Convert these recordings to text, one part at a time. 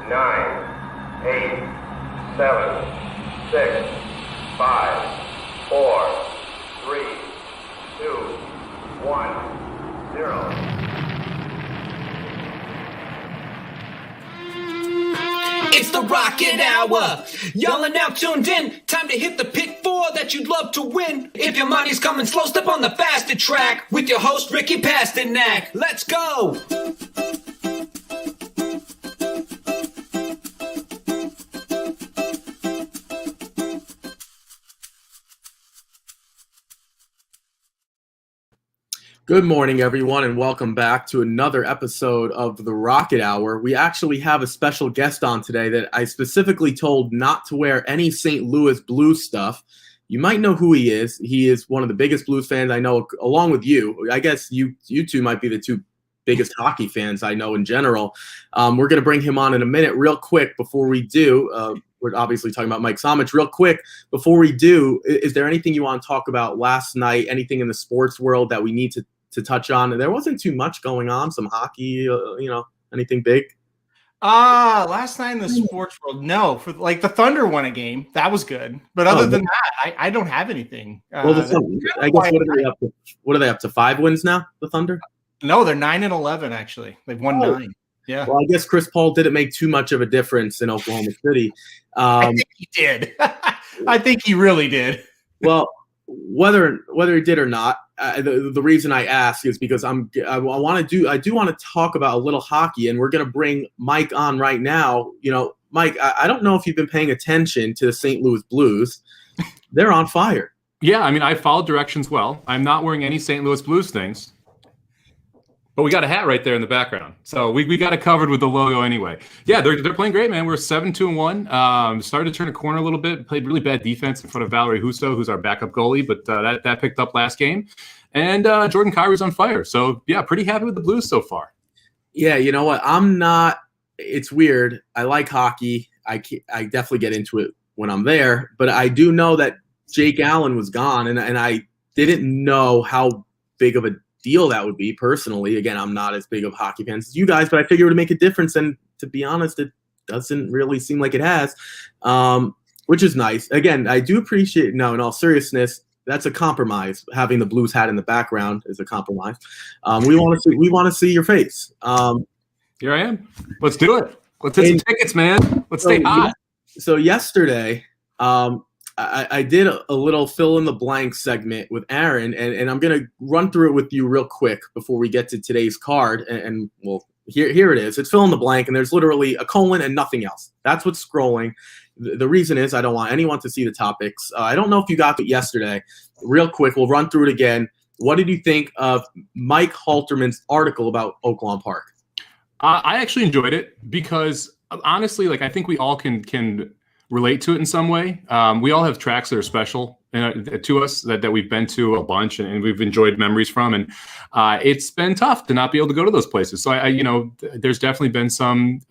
9, 8, 7, 6, 5, 4, 3, 2, 1, 0. It's the Rocket Hour. Y'all are now tuned in. Time to hit the pick four that you'd love to win. If your money's coming slow, step on the faster track with your host, Ricky Pasternak. Let's go. Good morning, everyone, and welcome back to another episode of the Rocket Hour. We actually have a special guest on today that I specifically told not to wear any St. Louis Blues stuff. You might know who he is. He is one of the biggest Blues fans I know, along with you. I guess you two might be the two biggest hockey fans I know in general. We're going to bring him on in a minute. Real quick, before we do, we're obviously talking about Mike Somich. Real quick, before we do, is there anything you want to talk about last night, anything in the sports world that we need to touch on? There wasn't too much going on. Some hockey, anything big? Last night in the sports world, no. For like the Thunder won a game, that was good. But other than that, I don't have anything. Well, I guess what are they up to? 5 wins now? The Thunder? No, they're 9-11. Actually, they've won 9. Yeah. Well, I guess Chris Paul didn't make too much of a difference in Oklahoma City. I think he did. I think he really did. Well, whether he did or not, the reason I ask is because I do want to talk about a little hockey, and we're going to bring Mike on right now. You know, Mike, I don't know if you've been paying attention to the St. Louis Blues. They're on fire. Yeah, I mean, I followed directions well. I'm not wearing any St. Louis Blues things, but we got a hat right there in the background, so we got it covered with the logo anyway. Yeah, they're playing great, man. We're 7-2-1. Started to turn a corner a little bit. Played really bad defense in front of Valerie Husso, who's our backup goalie, but that picked up last game. And Jordan Kyrie's on fire. So yeah, pretty happy with the Blues so far. Yeah, you know what? I'm not. It's weird. I like hockey. I definitely get into it when I'm there, but I do know that Jake Allen was gone, and I didn't know how big of a deal that would be personally. Again, I'm not as big of hockey fans as you guys, but I figured it would make a difference. And to be honest, it doesn't really seem like it has, which is nice. Again, I do appreciate. No, in all seriousness, that's a compromise. Having the Blues hat in the background is a compromise. We want to see your face. Here I am. Let's do it. Let's hit some tickets, man. Let's stay hot. So yesterday, I did a little fill in the blank segment with Aaron, and I'm going to run through it with you real quick before we get to today's card. And well, here it is. It's fill in the blank, and there's literally a colon and nothing else. That's what's scrolling. The reason is I don't want anyone to see the topics. I don't know if you got it yesterday. Real quick, we'll run through it again. What did you think of Mike Halterman's article about Oaklawn Park? I actually enjoyed it because honestly, like I think we all can relate to it in some way. We all have tracks that are special to us that we've been to a bunch and we've enjoyed memories from. And it's been tough to not be able to go to those places. So I there's definitely been some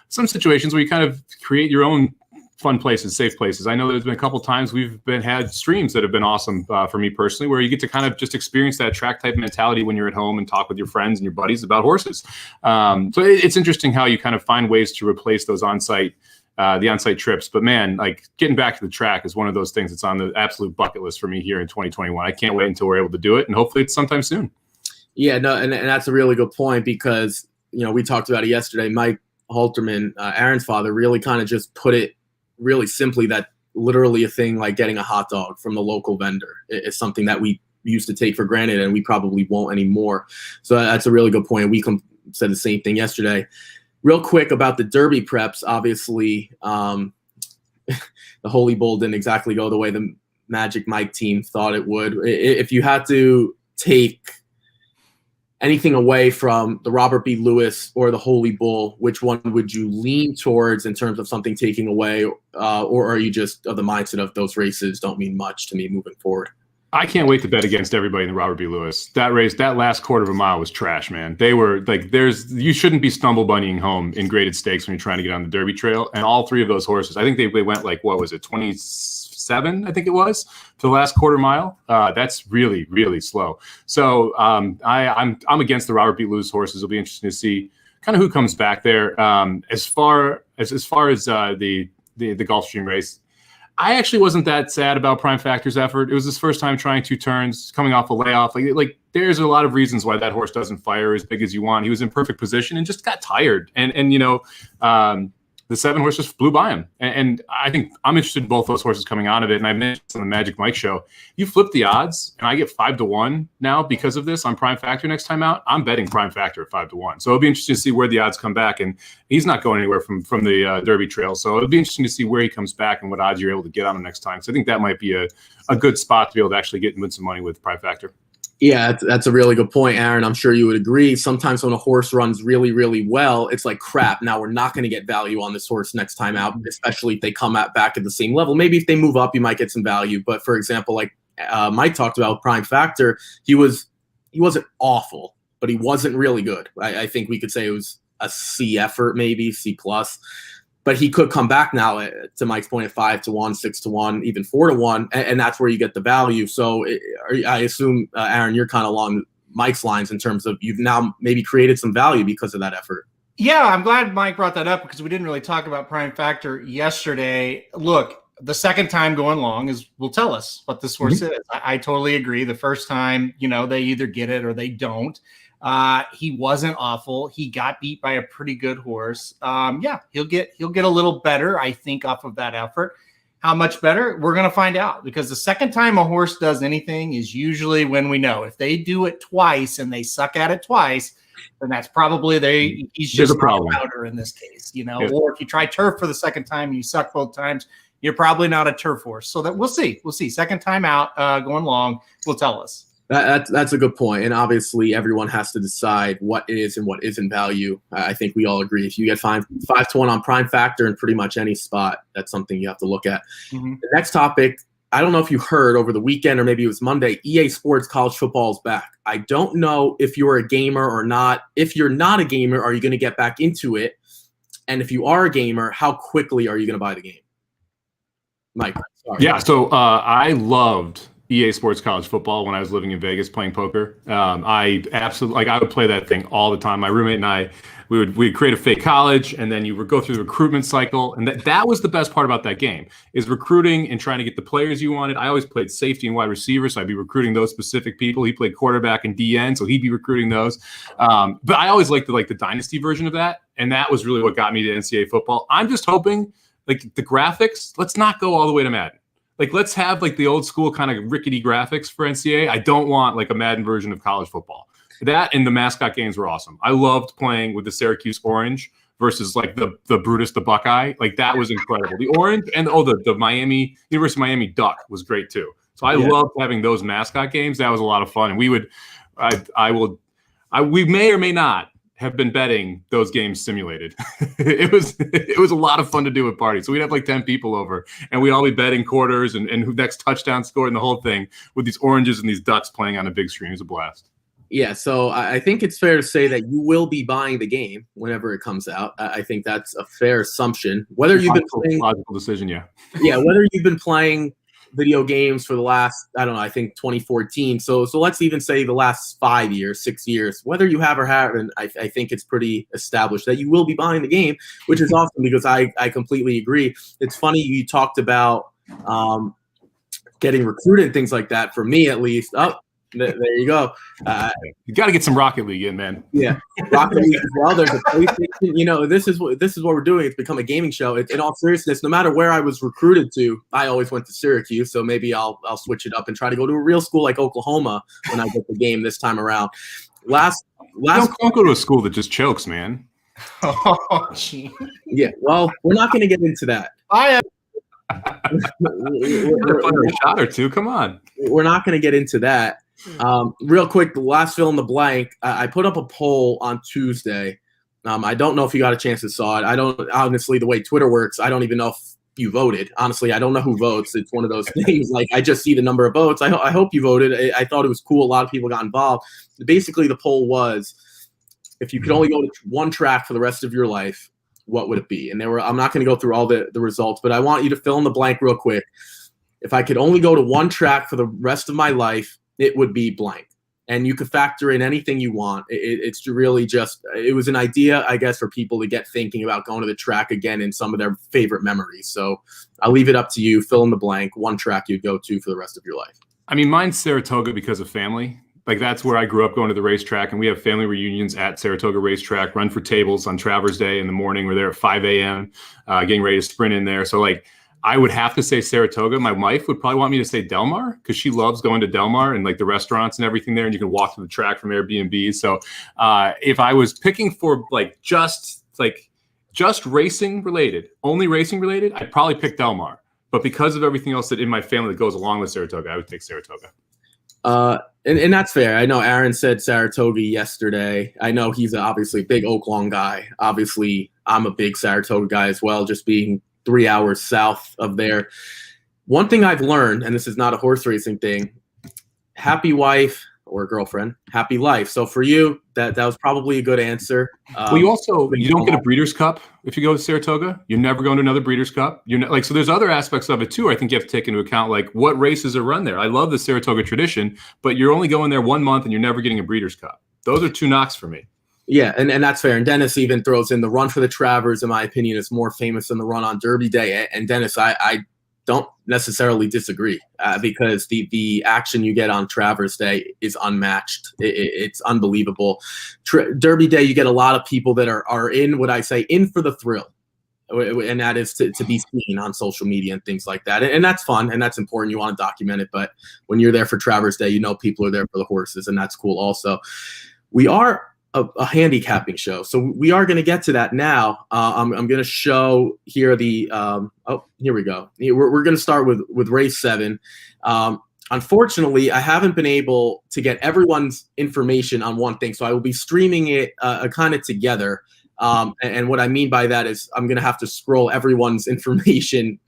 situations where you kind of create your own fun places, safe places. I know there's been a couple times we've had streams that have been awesome for me personally, where you get to kind of just experience that track type mentality when you're at home and talk with your friends and your buddies about horses. So it's interesting how you kind of find ways to replace those the on-site trips. But man, like getting back to the track is one of those things that's on the absolute bucket list for me here in 2021. I can't wait until we're able to do it, and hopefully it's sometime soon. Yeah, no, and that's a really good point because, we talked about it yesterday. Mike Halterman, Aaron's father, really kind of just put it really simply that literally a thing like getting a hot dog from the local vendor is something that we used to take for granted and we probably won't anymore. So that's a really good point. We said the same thing yesterday. Real quick about the Derby preps, obviously the Holy Bull didn't exactly go the way the Magic Mike team thought it would. If you had to take anything away from the Robert B. Lewis or the Holy Bull, which one would you lean towards in terms of something taking away, or are you just of the mindset of those races don't mean much to me moving forward? I can't wait to bet against everybody in the Robert B. Lewis. That race, that last quarter of a mile was trash, man. They were like, you shouldn't be stumble bunnying home in graded stakes when you're trying to get on the Derby trail. And all three of those horses, I think they went like, what was it, 27, I think it was, to the last quarter mile. That's really, really slow. So I'm against the Robert B. Lewis horses. It'll be interesting to see kind of who comes back there. As far as the Gulfstream race, I actually wasn't that sad about Prime Factor's effort. It was his first time trying 2 turns, coming off a layoff. Like there's a lot of reasons why that horse doesn't fire as big as you want. He was in perfect position and just got tired. And the 7 horse just flew by him. And I think I'm interested in both those horses coming out of it. And I mentioned on the Magic Mike show, you flip the odds and I get 5-1 now because of this on Prime Factor next time out. I'm betting Prime Factor at 5-1. So it'll be interesting to see where the odds come back. And he's not going anywhere from the Derby Trail. So it'll be interesting to see where he comes back and what odds you're able to get on him next time. So I think that might be a good spot to be able to actually get and win some money with Prime Factor. Yeah, that's a really good point, Aaron. I'm sure you would agree. Sometimes when a horse runs really, really well, it's like, crap, now we're not going to get value on this horse next time out, especially if they come back at the same level. Maybe if they move up, you might get some value. But for example, like Mike talked about Prime Factor, he wasn't awful, but he wasn't really good. I think we could say it was a C effort, maybe C+. But he could come back now, to Mike's point, at 5-1, 6-1, even 4-1, and that's where you get the value. So I assume, Aaron, you're kind of along Mike's lines in terms of you've now maybe created some value because of that effort. Yeah, I'm glad Mike brought that up because we didn't really talk about Prime Factor yesterday. Look, the second time going long will tell us what this horse is. I totally agree. The first time, they either get it or they don't. He wasn't awful. He got beat by a pretty good horse. He'll get a little better, I think, off of that effort. How much better? We're going to find out, because the second time a horse does anything is usually when we know. If they do it twice and they suck at it twice, then that's probably he's just a problem in this case, Yeah. Or if you try turf for the second time and you suck both times, you're probably not a turf horse. So that we'll see. Second time out, going long, will tell us. That's a good point. And obviously everyone has to decide what is and what isn't value. I think we all agree. If you get 5-1 on Prime Factor in pretty much any spot, that's something you have to look at. The next topic, I don't know if you heard over the weekend or maybe it was Monday, EA Sports College Football is back. I don't know if you're a gamer or not. If you're not a gamer, are you going to get back into it? And if you are a gamer, how quickly are you going to buy the game? Mike, sorry. Yeah, so I loved EA Sports College Football when I was living in Vegas playing poker. I absolutely I would play that thing all the time. My roommate and I, we'd create a fake college, and then you would go through the recruitment cycle, and that was the best part about that game, is recruiting and trying to get the players you wanted. I always played safety and wide receiver, so I'd be recruiting those specific people. He played quarterback and DN, so he'd be recruiting those. But I always liked the dynasty version of that, and that was really what got me to NCAA football. I'm just hoping, the graphics, let's not go all the way to Madden. Let's have the old school kind of rickety graphics for NCAA. I don't want a Madden version of college football. That and the mascot games were awesome. I loved playing with the Syracuse Orange versus the Brutus the Buckeye. That was incredible. The orange and the Miami University of Miami Duck was great too. So I loved having those mascot games. That was a lot of fun. And we may or may not have been betting those games simulated. It was a lot of fun to do at parties. So we'd have 10 people over, and we'd all be betting quarters and who next touchdown scored and the whole thing with these oranges and these ducks playing on a big screen. It was a blast. Yeah, so I think it's fair to say that you will be buying the game whenever it comes out. I think that's a fair assumption. Whether you've been playing, logical decision, yeah. Yeah, whether you've been playing video games for the last, I don't know, I think 2014. So let's even say the last 5 years, 6 years, whether you have or haven't, I think it's pretty established that you will be buying the game, which is awesome because I completely agree. It's funny you talked about getting recruited and things like that. For me, at least, there you go. You got to get some Rocket League in, man. Yeah, Rocket League as well. There's a PlayStation. This is what we're doing. It's become a gaming show. In all seriousness, no matter where I was recruited to, I always went to Syracuse. So maybe I'll switch it up and try to go to a real school like Oklahoma when I get the game this time around. Don't go to a school that just chokes, man. Oh, gee. Yeah. Well, we're not going to get into that. We're a shot or two. Come on. We're not going to get into that. Real quick, the last fill in the blank. I put up a poll on Tuesday. I don't know if you got a chance to saw it. I don't, honestly, the way Twitter works, I don't even know if you voted. Honestly, I don't know who votes. It's one of those things. I just see the number of votes. I hope you voted. I thought it was cool. A lot of people got involved. Basically, the poll was, if you could only go to one track for the rest of your life, what would it be? And I'm not going to go through all the results, but I want you to fill in the blank real quick. If I could only go to one track for the rest of my life, it would be blank. and you could factor in anything you want. It's really just, it was an idea, I guess, for people to get thinking about going to the track again in some of their favorite memories. So I'll leave it up to you. Fill in the blank. One track you'd go to for the rest of your life. I mean, mine's Saratoga because of family. Like, that's where I grew up, going to the racetrack, and we have family reunions at Saratoga Racetrack, run for tables on Travers Day in the morning. We're there at 5 a.m., getting ready to sprint in there. So, like, I would have to say Saratoga. My wife would probably want me to say Del Mar because she loves going to Del Mar and like the restaurants and everything there, and you can walk to the track from Airbnb. So if I was picking for just racing related, only racing related, I'd probably pick Del Mar. But because of everything else that in my family that goes along with Saratoga, I would pick Saratoga. And that's fair. I know Aaron said Saratoga yesterday. I know he's obviously a big Oaklawn guy. Obviously, I'm a big Saratoga guy as well, just being 3 hours south of there. One thing I've learned, and this is not a horse racing thing, happy wife or girlfriend, happy life. So for you, that was probably a good answer. Well, you don't get a Breeders' Cup if you go to Saratoga. You're never going to another Breeders' Cup. You're not, so there's other aspects of it too. I think you have to take into account like what races are run there. I love the Saratoga tradition, but you're only going there 1 month and you're never getting a Breeders' Cup. Those are two knocks for me. Yeah, and that's fair. And Dennis even throws in the run for the Travers, in my opinion, is more famous than the run on Derby Day. And Dennis, I don't necessarily disagree because the action you get on Travers Day is unmatched. It's unbelievable. Derby Day, you get a lot of people that are in in for the thrill. And that is to be seen on social media and things like that. And that's fun and that's important. You want to document it. But when you're there for Travers Day, people are there for the horses, and that's cool also. We are a handicapping show, so we are going to get to that now. I'm going to show here here we go. We're going to start with race 7. Unfortunately, I haven't been able to get everyone's information on one thing, so I will be streaming it kind of together. And what I mean by that is I'm going to have to scroll everyone's information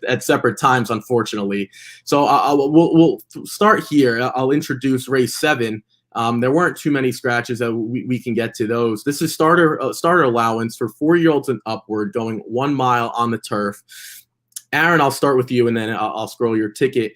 at separate times, unfortunately. So we'll start here. I'll introduce race 7. There weren't too many scratches that we can get to those. This is starter allowance for 4-year-olds and upward, going 1 mile on the turf. Aaron, I'll start with you, and then I'll scroll your ticket.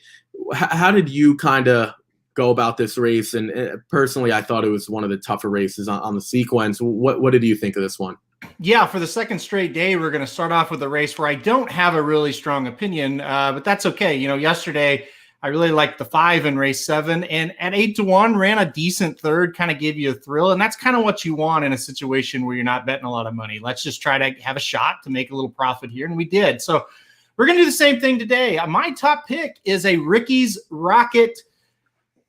How did you kind of go about this race? And personally, I thought it was one of the tougher races on the sequence. What did you think of this one? Yeah, for the second straight day, we're going to start off with a race where I don't have a really strong opinion, but that's okay. Yesterday, I really liked the 5 in race 7, and at 8-1 ran a decent third, kind of gave you a thrill. And that's kind of what you want in a situation where you're not betting a lot of money. Let's just try to have a shot to make a little profit here. And we did. So we're going to do the same thing today. My top pick is a Ricky's Rocket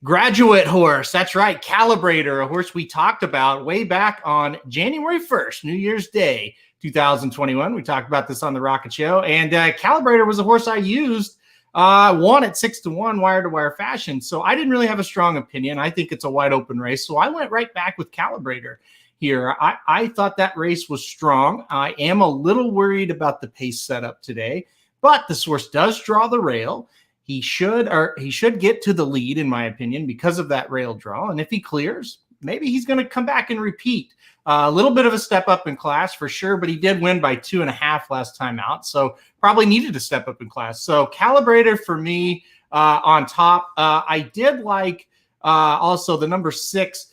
graduate horse. That's right. Calibrator, a horse we talked about way back on January 1st, New Year's Day, 2021. We talked about this on the Rocket Show. And Calibrator was a horse I used. Won at 6-1 wire-to-wire fashion. So I didn't really have a strong opinion. I think it's a wide open race. So I went right back with Calibrator here. I thought that race was strong. I am a little worried about the pace setup today, but this horse does draw the rail. He should get to the lead, in my opinion, because of that rail draw. And if he clears, maybe he's going to come back and repeat. A little bit of a step up in class for sure, but he did win by 2.5 last time out. So probably needed to step up in class. So Calibrator for me on top. I did like also the number 6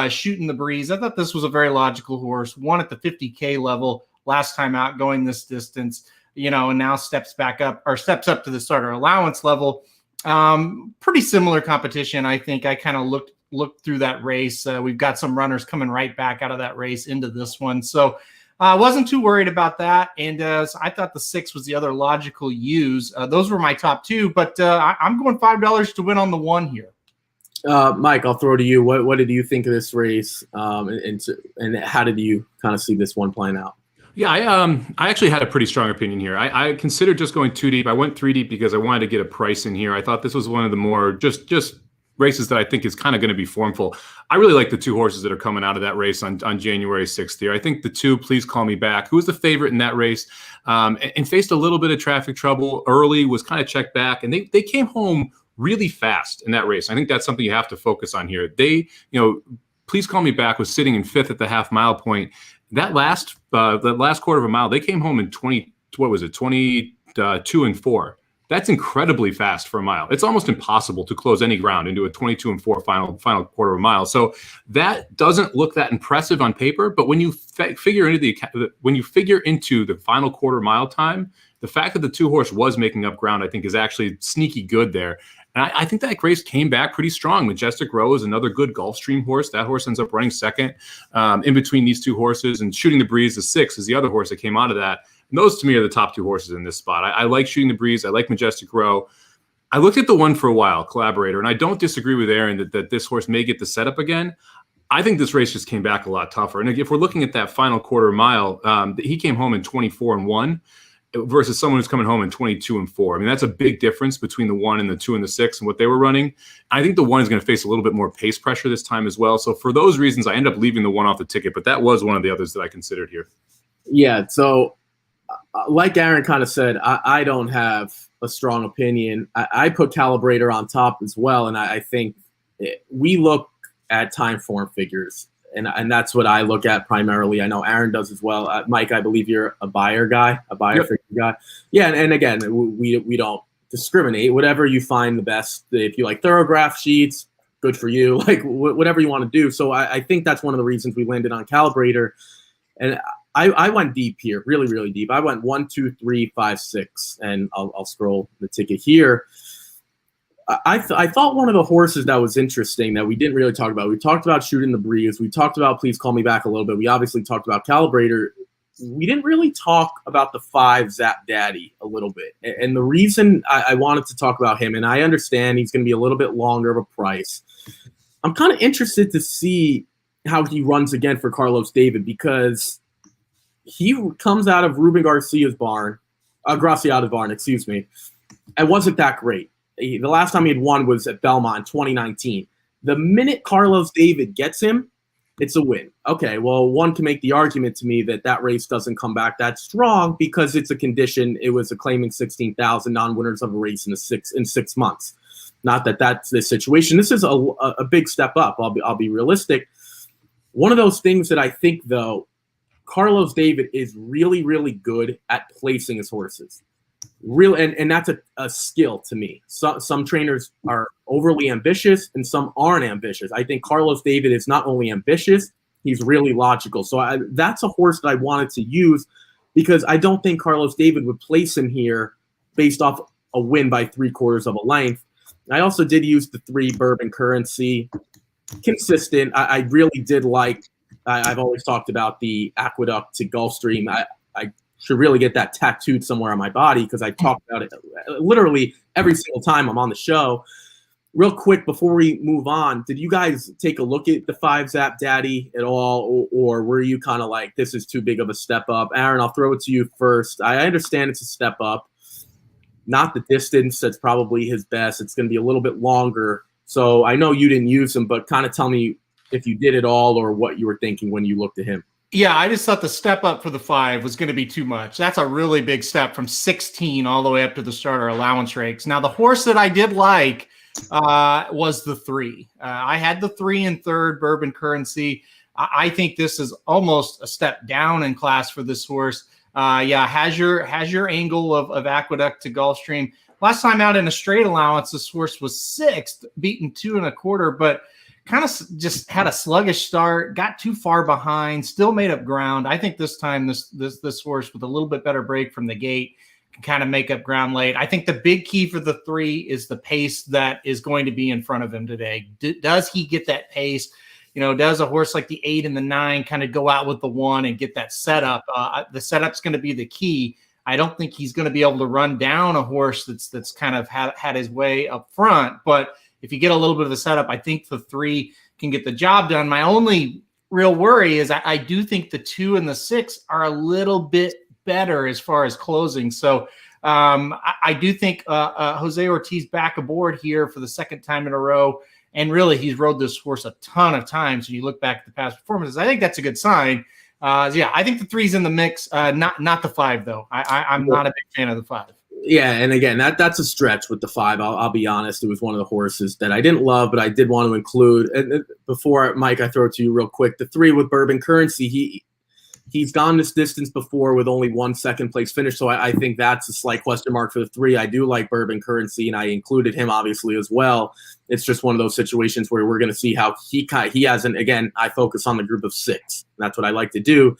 Shooting the Breeze. I thought this was a very logical horse. Won at the 50K level last time out going this distance, and now steps up to the starter allowance level. Pretty similar competition. I think I kind of looked through that race. We've got some runners coming right back out of that race into this one. So I wasn't too worried about that. And so I thought the 6 was the other logical use. Those were my top 2, but I'm going $5 to win on the 1 here. Mike, I'll throw to you. What did you think of this race? And how did you kind of see this one playing out? Yeah, I actually had a pretty strong opinion here. I considered just going 2 deep. I went 3 deep because I wanted to get a price in here. I thought this was one of the more just races that I think is kind of going to be formful. I really like the 2 horses that are coming out of that race on January 6th here. I think the 2, Please Call Me Back, who was the favorite in that race, and faced a little bit of traffic trouble early, was kind of checked back, and they came home really fast in that race. I think that's something you have to focus on here. Please Call Me Back was sitting in 5th at the half-mile point. That last quarter of a mile, they came home in 22 and 4. That's incredibly fast for a mile. It's almost impossible to close any ground into a 22-4 final quarter of a mile. So that doesn't look that impressive on paper, but when you figure into the final quarter mile time, the fact that the 2-horse was making up ground, I think, is actually sneaky good there. And I think that race came back pretty strong. Majestic Row is another good Gulfstream horse. That horse ends up running second in between these 2 horses. And Shooting the Breeze, the 6, is the other horse that came out of that. And those, to me, are the top 2 horses in this spot. I like Shooting the Breeze. I like Majestic Row. I looked at the one for a while, Collaborator, and I don't disagree with Aaron that this horse may get the setup again. I think this race just came back a lot tougher. And if we're looking at that final quarter mile, he came home in 24-1. Versus someone who's coming home in 22-4. I mean, that's a big difference between the 1 and the 2 and the 6 and what they were running. I think the 1 is going to face a little bit more pace pressure this time as well. So for those reasons, I end up leaving the 1 off the ticket, but that was one of the others that I considered here. Yeah. So like Aaron kind of said, I don't have a strong opinion. I put Calibrator on top as well. And I think we look at time form figures. And that's what I look at primarily. I know Aaron does as well. Mike, I believe you're a buyer figure guy. Yeah, and again, we don't discriminate. Whatever you find the best. If you like Thorograph sheets, good for you. Like whatever you want to do. So I think that's one of the reasons we landed on Calibrator. And I went deep here, really, really deep. I went 1, 2, 3, 5, 6, and I'll scroll the ticket here. I thought one of the horses that was interesting that we didn't really talk about. We talked about Shooting the Breeze. We talked about Please Call Me Back a little bit. We obviously talked about Calibrator. We didn't really talk about the 5 Zap Daddy a little bit. And the reason I wanted to talk about him, and I understand he's going to be a little bit longer of a price. I'm kind of interested to see how he runs again for Carlos David because he comes out of Ruben Graciada's barn, excuse me. It wasn't that great. The last time he had won was at Belmont 2019. The minute Carlos David gets him, it's a win. Okay, well, one can make the argument to me that race doesn't come back that strong because it's a condition. It was a claiming 16,000 non-winners of a race in 6 months. Not that that's the situation. This is a big step up. I'll be realistic. One of those things that I think, though, Carlos David is really, really good at placing his horses. And that's a skill to me. Some trainers are overly ambitious and some aren't ambitious. I think Carlos David is not only ambitious, he's really logical. So that's a horse that I wanted to use because I don't think Carlos David would place him here based off a win by 3/4 of a length. I also did use the 3 Bourbon Currency. Consistent. I really did like, I've always talked about the Aqueduct to Gulfstream. I should really get that tattooed somewhere on my body because I talk about it literally every single time I'm on the show. Real quick, before we move on, did you guys take a look at the 5 Zap Daddy at all, or were you kind of like, this is too big of a step up? Aaron, I'll throw it to you first. I understand it's a step up. Not the distance that's probably his best. It's going to be a little bit longer. So I know you didn't use him, but kind of tell me if you did at all or what you were thinking when you looked at him. Yeah, I just thought the step up for the 5 was going to be too much. That's a really big step from 16 all the way up to the starter allowance rates. Now, the horse that I did like was the 3. I had the 3 in 3rd, Bourbon Currency. I think this is almost a step down in class for this horse. Has your angle of Aqueduct to Gulfstream. Last time out in a straight allowance, this horse was 6th, beaten 2 1/4, but kind of just had a sluggish start, got too far behind, still made up ground. I think this time this horse with a little bit better break from the gate can kind of make up ground late. I think the big key for the 3 is the pace that is going to be in front of him today. Does he get that pace? Does a horse like the 8 and the 9 kind of go out with the 1 and get that setup? The setup's going to be the key. I don't think he's going to be able to run down a horse that's kind of had his way up front, but if you get a little bit of the setup, I think the 3 can get the job done. My only real worry is I do think the 2 and the 6 are a little bit better as far as closing. So I do think Jose Ortiz back aboard here for the 2nd time in a row. And really, he's rode this horse a ton of times. When you look back at the past performances, I think that's a good sign. I think the 3's in the mix, not the 5, though. I'm not a big fan of the 5. Yeah, and again, that's a stretch with the 5. I'll be honest. It was one of the horses that I didn't love, but I did want to include. And before, Mike, I throw it to you real quick. The 3 with Bourbon Currency, He's gone this distance before with only 1 second place finish, so I think that's a slight question mark for the 3. I do like Bourbon Currency, and I included him obviously as well. It's just one of those situations where we're going to see how he hasn't. Again, I focus on the group of 6. That's what I like to do.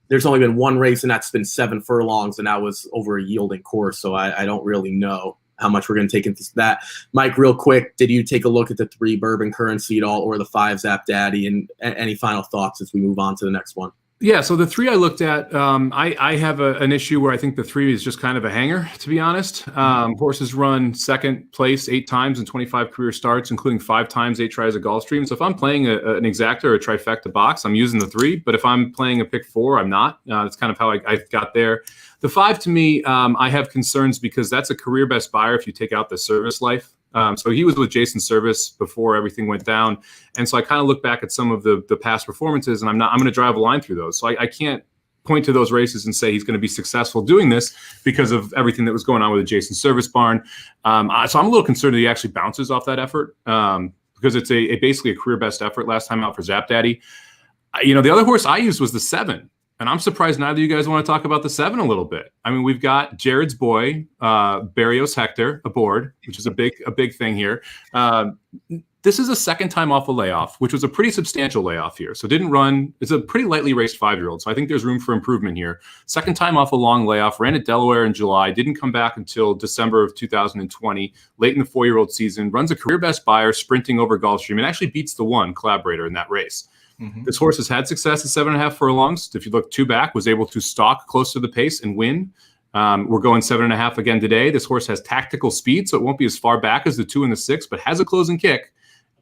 There's only been one race, and that's been 7 furlongs, and that was over a yielding course, so I don't really know how much we're going to take into that. Mike, real quick, did you take a look at the 3 Bourbon Currency at all, or the 5 Zap Daddy, and any final thoughts as we move on to the next one? Yeah, so the 3 I looked at, I have an issue where I think the 3 is just kind of a hanger, to be honest. Horses run second place 8 times in 25 career starts, including 5 times 8 tries at Gulfstream. So if I'm playing an exacta or a trifecta box, I'm using the 3. But if I'm playing a pick 4, I'm not. That's kind of how I got there. The 5, to me, I have concerns because that's a career best buyer if you take out the service life. So he was with Jason Service before everything went down. And so I kind of look back at some of the past performances, and I'm going to drive a line through those. So I can't point to those races and say he's going to be successful doing this because of everything that was going on with the Jason Service barn. So I'm a little concerned that he actually bounces off that effort because it's basically a career best effort last time out for Zap Daddy. The other horse I used was the 7. And I'm surprised neither of you guys want to talk about the 7 a little bit. I mean, we've got Jared's boy, Barrios Hector, aboard, which is a big thing here. This is a second time off a layoff, which was a pretty substantial layoff here. So didn't run. It's a pretty lightly raced 5-year-old. So I think there's room for improvement here. Second time off a long layoff, ran at Delaware in July, didn't come back until December of 2020, late in the 4-year-old season, runs a career best buyer sprinting over Gulfstream and actually beats the 1 Collaborator in that race. Mm-hmm. This horse has had success at 7.5 furlongs. If you look 2 back, was able to stalk close to the pace and win. We're going 7.5 again today. This horse has tactical speed, so it won't be as far back as the 2 and the 6, but has a closing kick.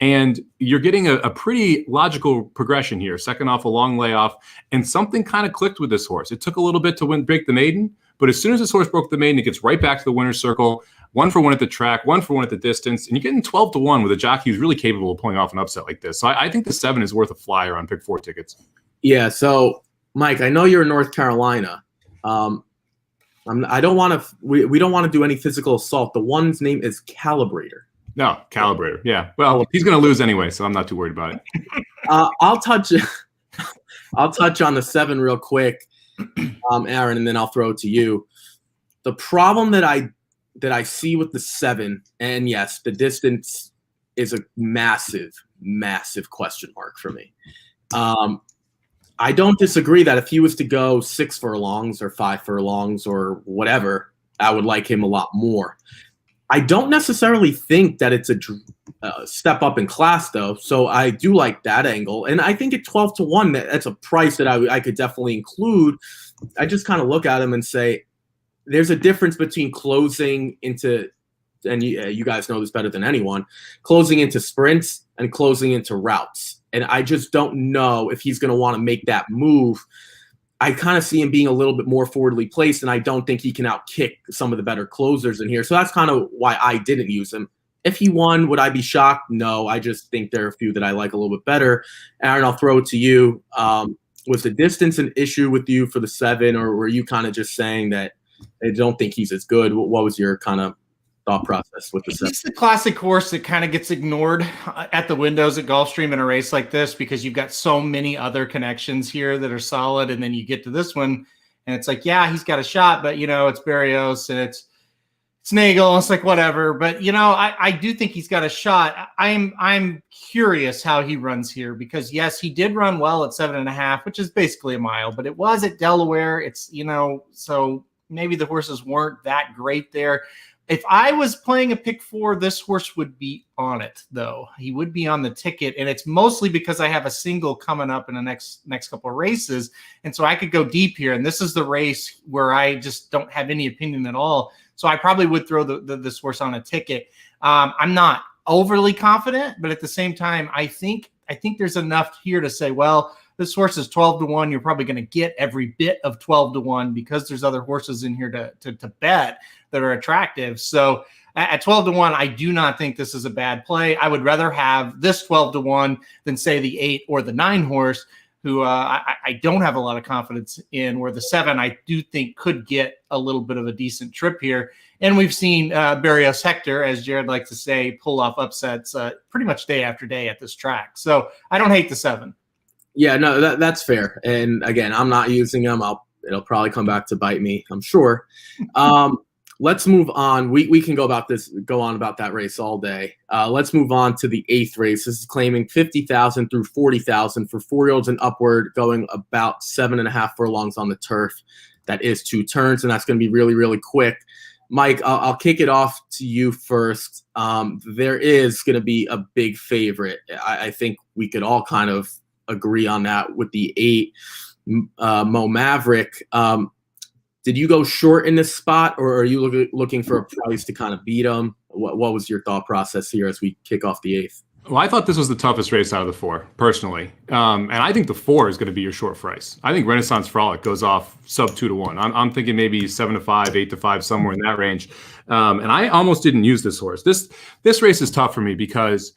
And you're getting a pretty logical progression here. Second off a long layoff, and something kind of clicked with this horse. It took a little bit to break the maiden, but as soon as this horse broke the maiden, it gets right back to the winner's circle. 1 for 1 at the track, 1 for 1 at the distance, and you're getting 12-1 with a jockey who's really capable of pulling off an upset like this. So I think the 7 is worth a flyer on pick 4 tickets. Yeah. So Mike, I know you're in North Carolina. I don't want to. We don't want to do any physical assault. The one's name is Calibrator. No, Calibrator. Yeah. Well, he's going to lose anyway, so I'm not too worried about it. I'll touch on the 7 real quick, Aaron, and then I'll throw it to you. The problem that I see with the 7, and yes, the distance is a massive, massive question mark for me. I don't disagree that if he was to go 6 furlongs or 5 furlongs or whatever, I would like him a lot more. I don't necessarily think that it's a step up in class, though. So I do like that angle. And I think at 12-1, that's a price that I could definitely include. I just kind of look at him and say, there's a difference between closing into, and you guys know this better than anyone, closing into sprints and closing into routes. And I just don't know if he's going to want to make that move. I kind of see him being a little bit more forwardly placed, and I don't think he can outkick some of the better closers in here. So that's kind of why I didn't use him. If he won, would I be shocked? No, I just think there are a few that I like a little bit better. Aaron, I'll throw it to you. Was the distance an issue with you for the 7, or were you kind of just saying that I don't think he's as good? What was your kind of thought process with the 7? It's the classic horse that kind of gets ignored at the windows at Gulfstream in a race like this because you've got so many other connections here that are solid, and then you get to this one, and it's like, yeah, he's got a shot, but it's Barrios and it's Nagel. It's like whatever, but I do think he's got a shot. I'm curious how he runs here because yes, he did run well at 7.5, which is basically a mile, but it was at Delaware. It's so maybe the horses weren't that great there. If I was playing a pick 4, this horse would be on it, though. He would be on the ticket, and it's mostly because I have a single coming up in the next couple of races, and so I could go deep here, and this is the race where I just don't have any opinion at all. So I probably would throw this horse on a ticket. I'm not overly confident, but at the same time, I think there's enough here to say, well, this horse is 12-1. You're probably going to get every bit of 12-1 because there's other horses in here to bet that are attractive. So at 12-1, I do not think this is a bad play. I would rather have this 12-1 than say the 8 or the 9 horse, who I don't have a lot of confidence in, where the 7 I do think could get a little bit of a decent trip here. And we've seen Barrios Hector, as Jared likes to say, pull off upsets pretty much day after day at this track. So I don't hate the 7. Yeah, no, that's fair. And again, I'm not using them. It'll probably come back to bite me, I'm sure. Let's move on. We can go on about that race all day. Let's move on to the 8th race. This is claiming 50,000 through 40,000 for 4-year-olds and upward, going about 7.5 furlongs on the turf. That is 2 turns, and that's going to be really, really quick. Mike, I'll kick it off to you first. There is going to be a big favorite. I think we could all kind of agree on that with the 8 Mo Maverick. Did you go short in this spot, or are you looking for a price to kind of beat him? What was your thought process here as we kick off the 8th? Well, I thought this was the toughest race out of the 4, personally. And I think the 4 is going to be your short price. I think Renaissance Frolic goes off sub 2-1. I'm thinking maybe 7-5, 8-5, somewhere in that range. And I almost didn't use this horse. This race is tough for me because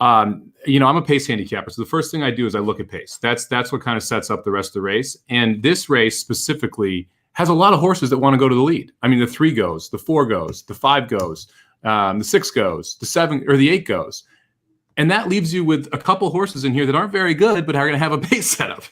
I'm a pace handicapper. So the first thing I do is I look at pace. That's what kind of sets up the rest of the race. And this race specifically has a lot of horses that want to go to the lead. I mean, the 3 goes, the 4 goes, the 5 goes, the 6 goes, the 7 or the 8 goes. And that leaves you with a couple horses in here that aren't very good, but are going to have a pace setup.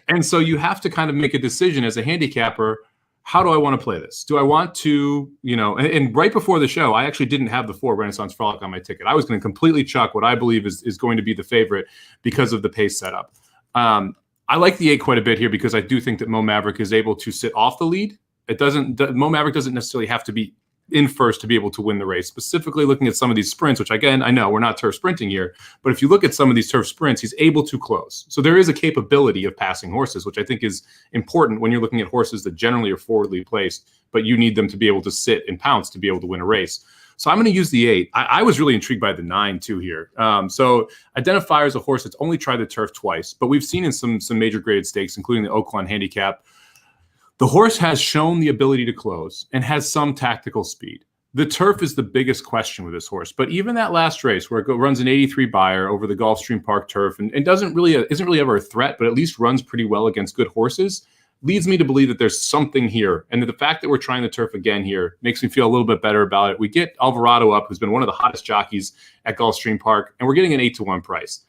And so you have to kind of make a decision as a handicapper. How do I want to play this? Do I want to, and right before the show, I actually didn't have the 4 Renaissance Frolic on my ticket. I was going to completely chuck what I believe is going to be the favorite because of the pace setup. I like the 8 quite a bit here because I do think that Mo Maverick is able to sit off the lead. Mo Maverick doesn't necessarily have to be in first to be able to win the race. Specifically looking at some of these sprints, which again, I know we're not turf sprinting here, but if you look at some of these turf sprints, he's able to close. So there is a capability of passing horses, which I think is important when you're looking at horses that generally are forwardly placed, but you need them to be able to sit and pounce to be able to win a race. So I'm going to use the 8. I was really intrigued by the 9 too here. So Identifier is a horse that's only tried the turf twice, but we've seen in some major graded stakes, including the Oaklawn Handicap, the horse has shown the ability to close and has some tactical speed. The turf is the biggest question with this horse, but even that last race where it runs an 83 buyer over the Gulfstream Park turf and isn't really ever a threat, but at least runs pretty well against good horses, leads me to believe that there's something here. And the fact that we're trying the turf again here makes me feel a little bit better about it. We get Alvarado up, who's been one of the hottest jockeys at Gulfstream Park, and we're getting an 8-1 price.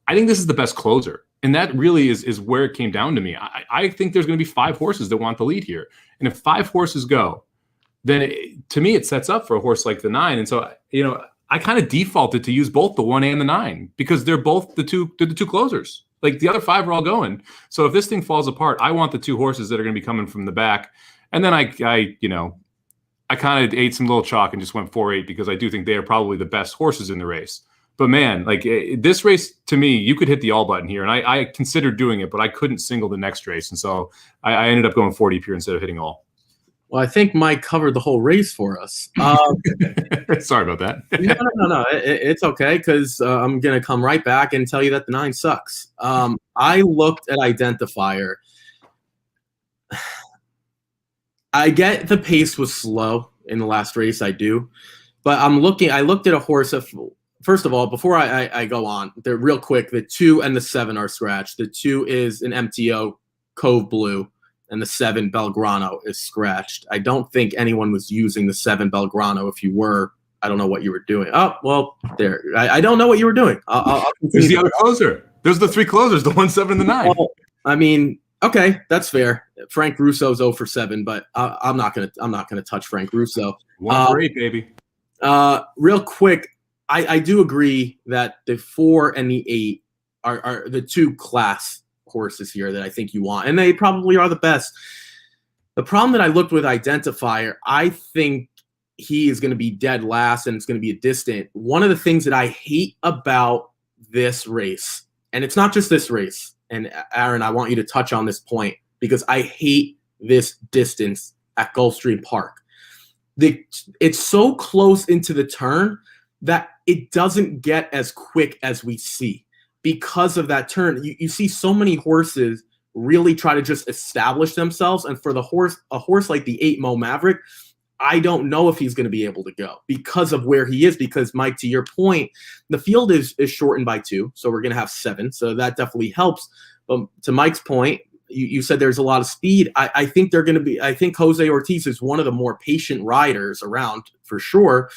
I think this is the best closer. And that really is where it came down to me. I think there's going to be 5 horses that want the lead here. And if 5 horses go, then to me, it sets up for a horse like the 9. And so, I kind of defaulted to use both the 1 and the 9 because they're both the two closers. Like the other 5 are all going. So if this thing falls apart, I want the 2 horses that are going to be coming from the back. And then I kind of ate some little chalk and just went 4-8 because I do think they are probably the best horses in the race. But man, like this race, to me, you could hit the all button here. And I considered doing it, but I couldn't single the next race. And so I ended up going 40 here instead of hitting all. Well, I think Mike covered the whole race for us. Sorry about that. No. It's okay because I'm going to come right back and tell you that the 9 sucks. I looked at Identifier. I get the pace was slow in the last race. I do. But I looked at a horse of... First of all, before I go on, they're real quick. The 2 and the 7 are scratched. The 2 is an MTO Cove Blue, and the 7 Belgrano is scratched. I don't think anyone was using the 7 Belgrano. If you were, I don't know what you were doing. Oh, well, there. I don't know what you were doing. I'll There's the other closer. There's the 3 closers, the 1, 7, and the 9. Well, I mean, okay, that's fair. Frank Russo's 0 for 7, but I'm not gonna touch Frank Russo. 1 for 8, baby. Real quick. I do agree that the 4 and the 8 are the 2 class horses here that I think you want, and they probably are the best. The problem that I looked with Identifier, I think he is going to be dead last, and it's going to be a distant. One of the things that I hate about this race, and it's not just this race, and Aaron, I want you to touch on this point because I hate this distance at Gulfstream Park. It's so close into the turn that it doesn't get as quick as we see because of that turn. You see so many horses really try to just establish themselves. And for a horse like the 8 Mo Maverick, I don't know if he's going to be able to go because of where he is. Because, Mike, to your point, the field is shortened by 2. So we're going to have 7. So that definitely helps. But to Mike's point, you said there's a lot of speed. I think they're going to be – I think Jose Ortiz is one of the more patient riders around for sure.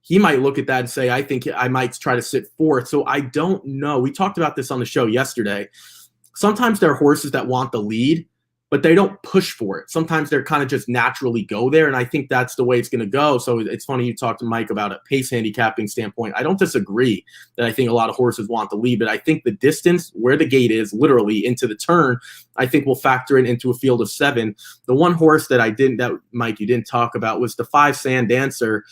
He might look at that and say, I think I might try to sit 4th. So I don't know. We talked about this on the show yesterday. sometimes there are horses that want the lead, but they don't push for it. Sometimes they're kind of just naturally go there, and I think that's the way it's going to go. So it's funny you talked to Mike about a pace handicapping standpoint. I don't disagree that I think a lot of horses want the lead, but I think the distance where the gate is, literally into the turn, I think will factor into a field of 7. The one horse that Mike, you didn't talk about was the 5 Sand Dancer.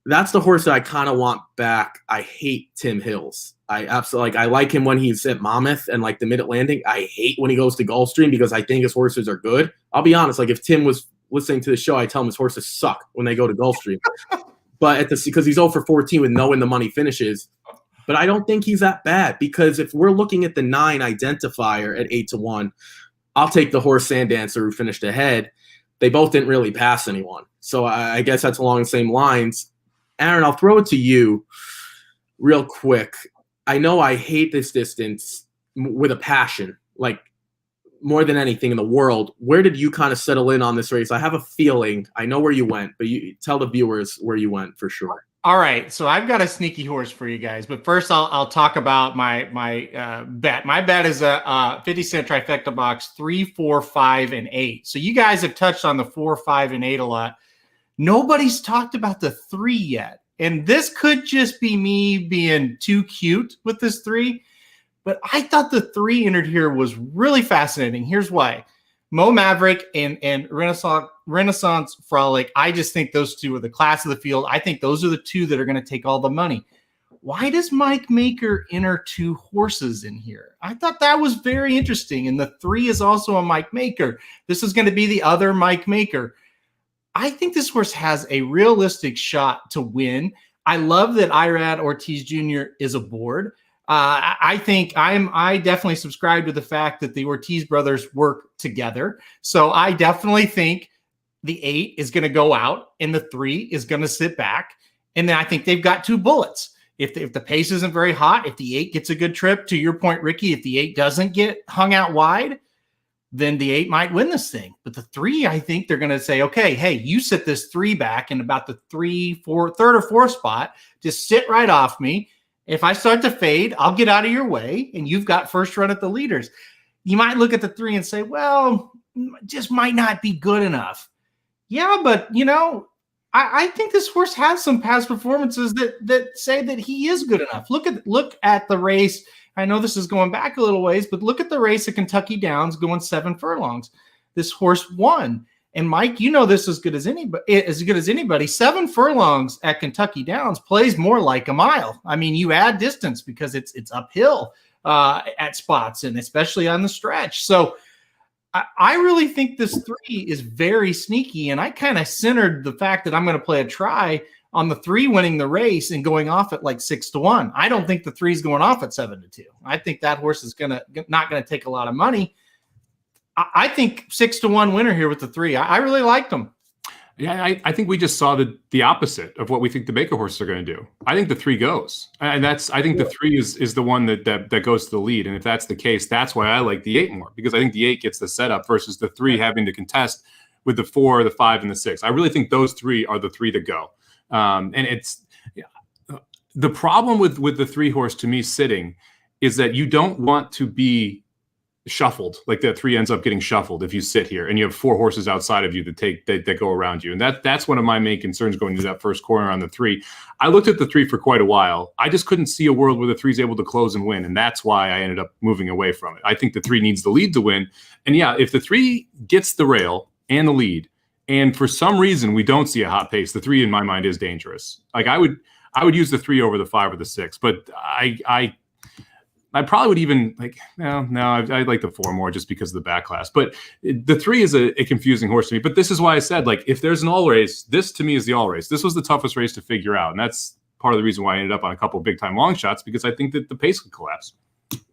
That's the horse that I kind of want back. I hate Tim Hills. I absolutely I like him when he's at Monmouth and like the Mid-Atlantic. I hate when he goes to Gulfstream because I think his horses are good. I'll be honest. Like if Tim was listening to the show, I tell him his horses suck when they go to Gulfstream. But because he's 0 for 14 with knowing the money finishes. But I don't think he's that bad because if we're looking at the 9 identifier at 8-1, I'll take the horse Sand Dancer who finished ahead. They both didn't really pass anyone. So I guess that's along the same lines. Aaron, I'll throw it to you real quick. I know I hate this distance with a passion, like more than anything in the world. Where did you kind of settle in on this race? I have a feeling, I know where you went, but you tell the viewers where you went for sure. All right, so I've got a sneaky horse for you guys, but first I'll talk about my bet. My bet is a 50-cent trifecta box 3, 4, 5, and 8. So you guys have touched on the 4, 5, and 8 a lot. Nobody's talked about the 3 yet. And this could just be me being too cute with this 3. But I thought the 3 entered here was really fascinating. Here's why. Mo Maverick and Renaissance Frolic, I just think those 2 are the class of the field. I think those are the 2 that are going to take all the money. Why does Mike Maker enter 2 horses in here? I thought that was very interesting. And the 3 is also a Mike Maker. This is going to be the other Mike Maker. I think this horse has a realistic shot to win. I love that Irad Ortiz Jr. is aboard. I think I definitely subscribe to the fact that the Ortiz brothers work together. So I definitely think the 8 is going to go out and the 3 is going to sit back. And then I think they've got 2 bullets. If the pace isn't very hot, if the 8 gets a good trip, to your point, Ricky, if the 8 doesn't get hung out wide, then the 8 might win this thing. But the 3, I think they're going to say, okay, hey, you sit this 3 back in about the 3, 4, third or fourth spot. Just sit right off me. If I start to fade, I'll get out of your way, and you've got first run at the leaders. You might look at the 3 and say, well, just might not be good enough. Yeah, but, I think this horse has some past performances that say that he is good enough. Look at the race. I know this is going back a little ways, but look at the race at Kentucky Downs going 7 furlongs. This horse won. And Mike, you know this as good as anybody. 7 furlongs at Kentucky Downs plays more like a mile. I mean, you add distance because it's uphill at spots and especially on the stretch. So I really think this 3 is very sneaky. And I kind of centered the fact that I'm going to play a try on the 3 winning the race and going off at like 6-1. I don't think the 3 is going off at 7-2. I think that horse is not going to take a lot of money. I think 6-1 winner here with the 3. I really liked them. Yeah, I think we just saw the opposite of what we think the Baker horses are going to do. I think the 3 goes, and I think the 3 is the one that goes to the lead. And if that's the case, that's why I like the 8 more, because I think the 8 gets the setup versus the 3 having to contest with the 4, the 5, and the 6. I really think those 3 are the 3 that go. And it's the problem with the 3 horse to me sitting is that you don't want to be shuffled, like the 3 ends up getting shuffled if you sit here and you have 4 horses outside of you that go around you. And that's one of my main concerns going into that first corner on the 3. I looked at the 3 for quite a while. I just couldn't see a world where the 3 is able to close and win. And that's why I ended up moving away from it. I think the 3 needs the lead to win. And yeah, if the 3 gets the rail and the lead, and for some reason we don't see a hot pace, the 3 in my mind is dangerous. Like I would use the 3 over the 5 or the 6, but I probably would even I like the 4 more just because of the back class. But the 3 is a confusing horse to me. But this is why I said, like, if there's an all race, this to me is the all race. This was the toughest race to figure out, and that's part of the reason why I ended up on a couple of big time long shots, because I think that the pace could collapse.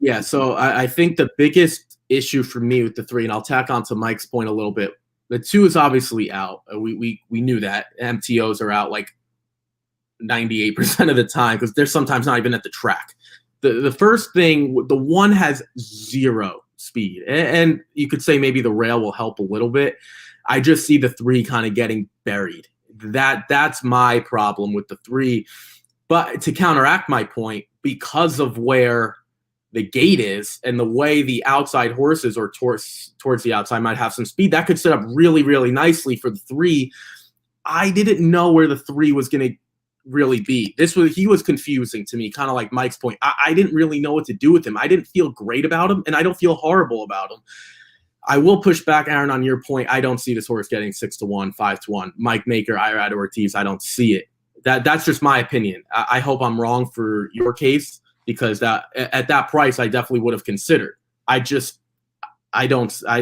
Yeah, so I think the biggest issue for me with the 3, and I'll tack on to Mike's point a little bit. The 2 is obviously out. We knew that. MTOs are out like 98% of the time because they're sometimes not even at the track. The first thing, the 1 has 0 speed. And you could say maybe the rail will help a little bit. I just see the 3 kind of getting buried. That's my problem with the 3. But to counteract my point, because of where the gate is and the way the outside horses or towards the outside might have some speed, that could set up really, really nicely for the 3. I didn't know where the 3 was going to really be. He was confusing to me, kind of like Mike's point. I didn't really know what to do with him. I didn't feel great about him, and I don't feel horrible about him. I will push back, Aaron, on your point. I don't see this horse getting 6-1, 5-1. Mike Maker, Irad Ortiz, I don't see it. That's just my opinion. I hope I'm wrong for your case, because at that price, I definitely would have considered. I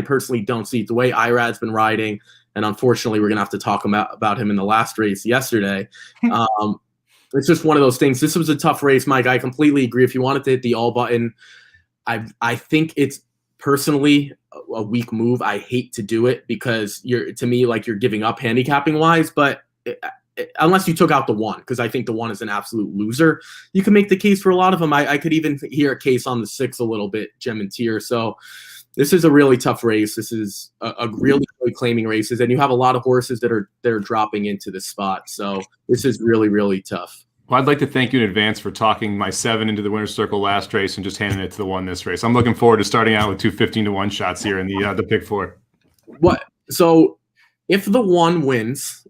personally don't see it the way Irad's been riding. And unfortunately, we're going to have to talk about him in the last race yesterday. It's just one of those things. This was a tough race, Mike. I completely agree. If you wanted to hit the all button, I think it's personally a weak move. I hate to do it because you're giving up handicapping wise, but unless you took out the 1, because I think the 1 is an absolute loser. You can make the case for a lot of them. I could even hear a case on the 6 a little bit, Gem and Tier. So this is a really tough race. This is a really, really claiming races, and you have a lot of horses that are dropping into this spot. So this is really, really tough. Well, I'd like to thank you in advance for talking my 7 into the winner's circle last race and just handing it to the 1 this race. I'm looking forward to starting out with 2 15-1 shots here in the pick 4. What? So if the 1 wins,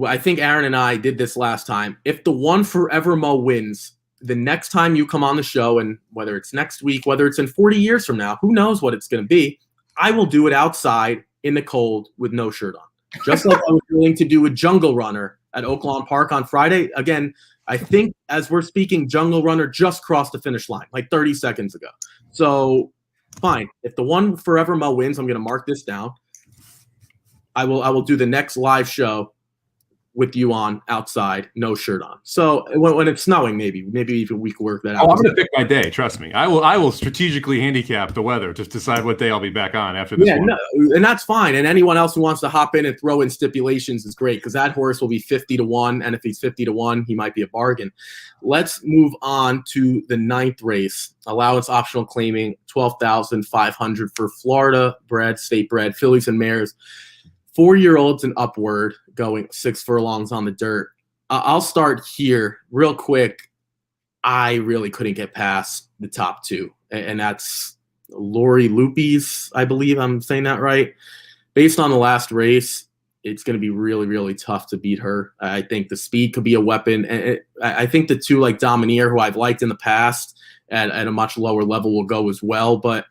I think Aaron and I did this last time. If the 1 Forever Mo wins, the next time you come on the show, and whether it's next week, whether it's in 40 years from now, who knows what it's going to be, I will do it outside in the cold with no shirt on. Just like I was willing to do with Jungle Runner at Oaklawn Park on Friday. Again, I think as we're speaking, Jungle Runner just crossed the finish line like 30 seconds ago. So fine. If the 1 Forever Mo wins, I'm going to mark this down. I will do the next live show with you on outside, no shirt on. So when it's snowing, maybe even we could work that out. Oh, I'm going to pick my day. Trust me. I will strategically handicap the weather to decide what day I'll be back on after this one. No, and that's fine. And anyone else who wants to hop in and throw in stipulations is great, because that horse will be 50-1. And if he's 50-1, he might be a bargain. Let's move on to the 9th race. Allowance optional claiming $12,500 for Florida bred, state bred fillies and mares. 4-year-olds and upward, going 6 furlongs on the dirt. I'll start here real quick. I really couldn't get past the top 2, and that's Lori Lupes. I believe I'm saying that right. Based on the last race, it's going to be really, really tough to beat her. I think the speed could be a weapon. And I think the 2 like Domineer, who I've liked in the past at a much lower level, will go as well. But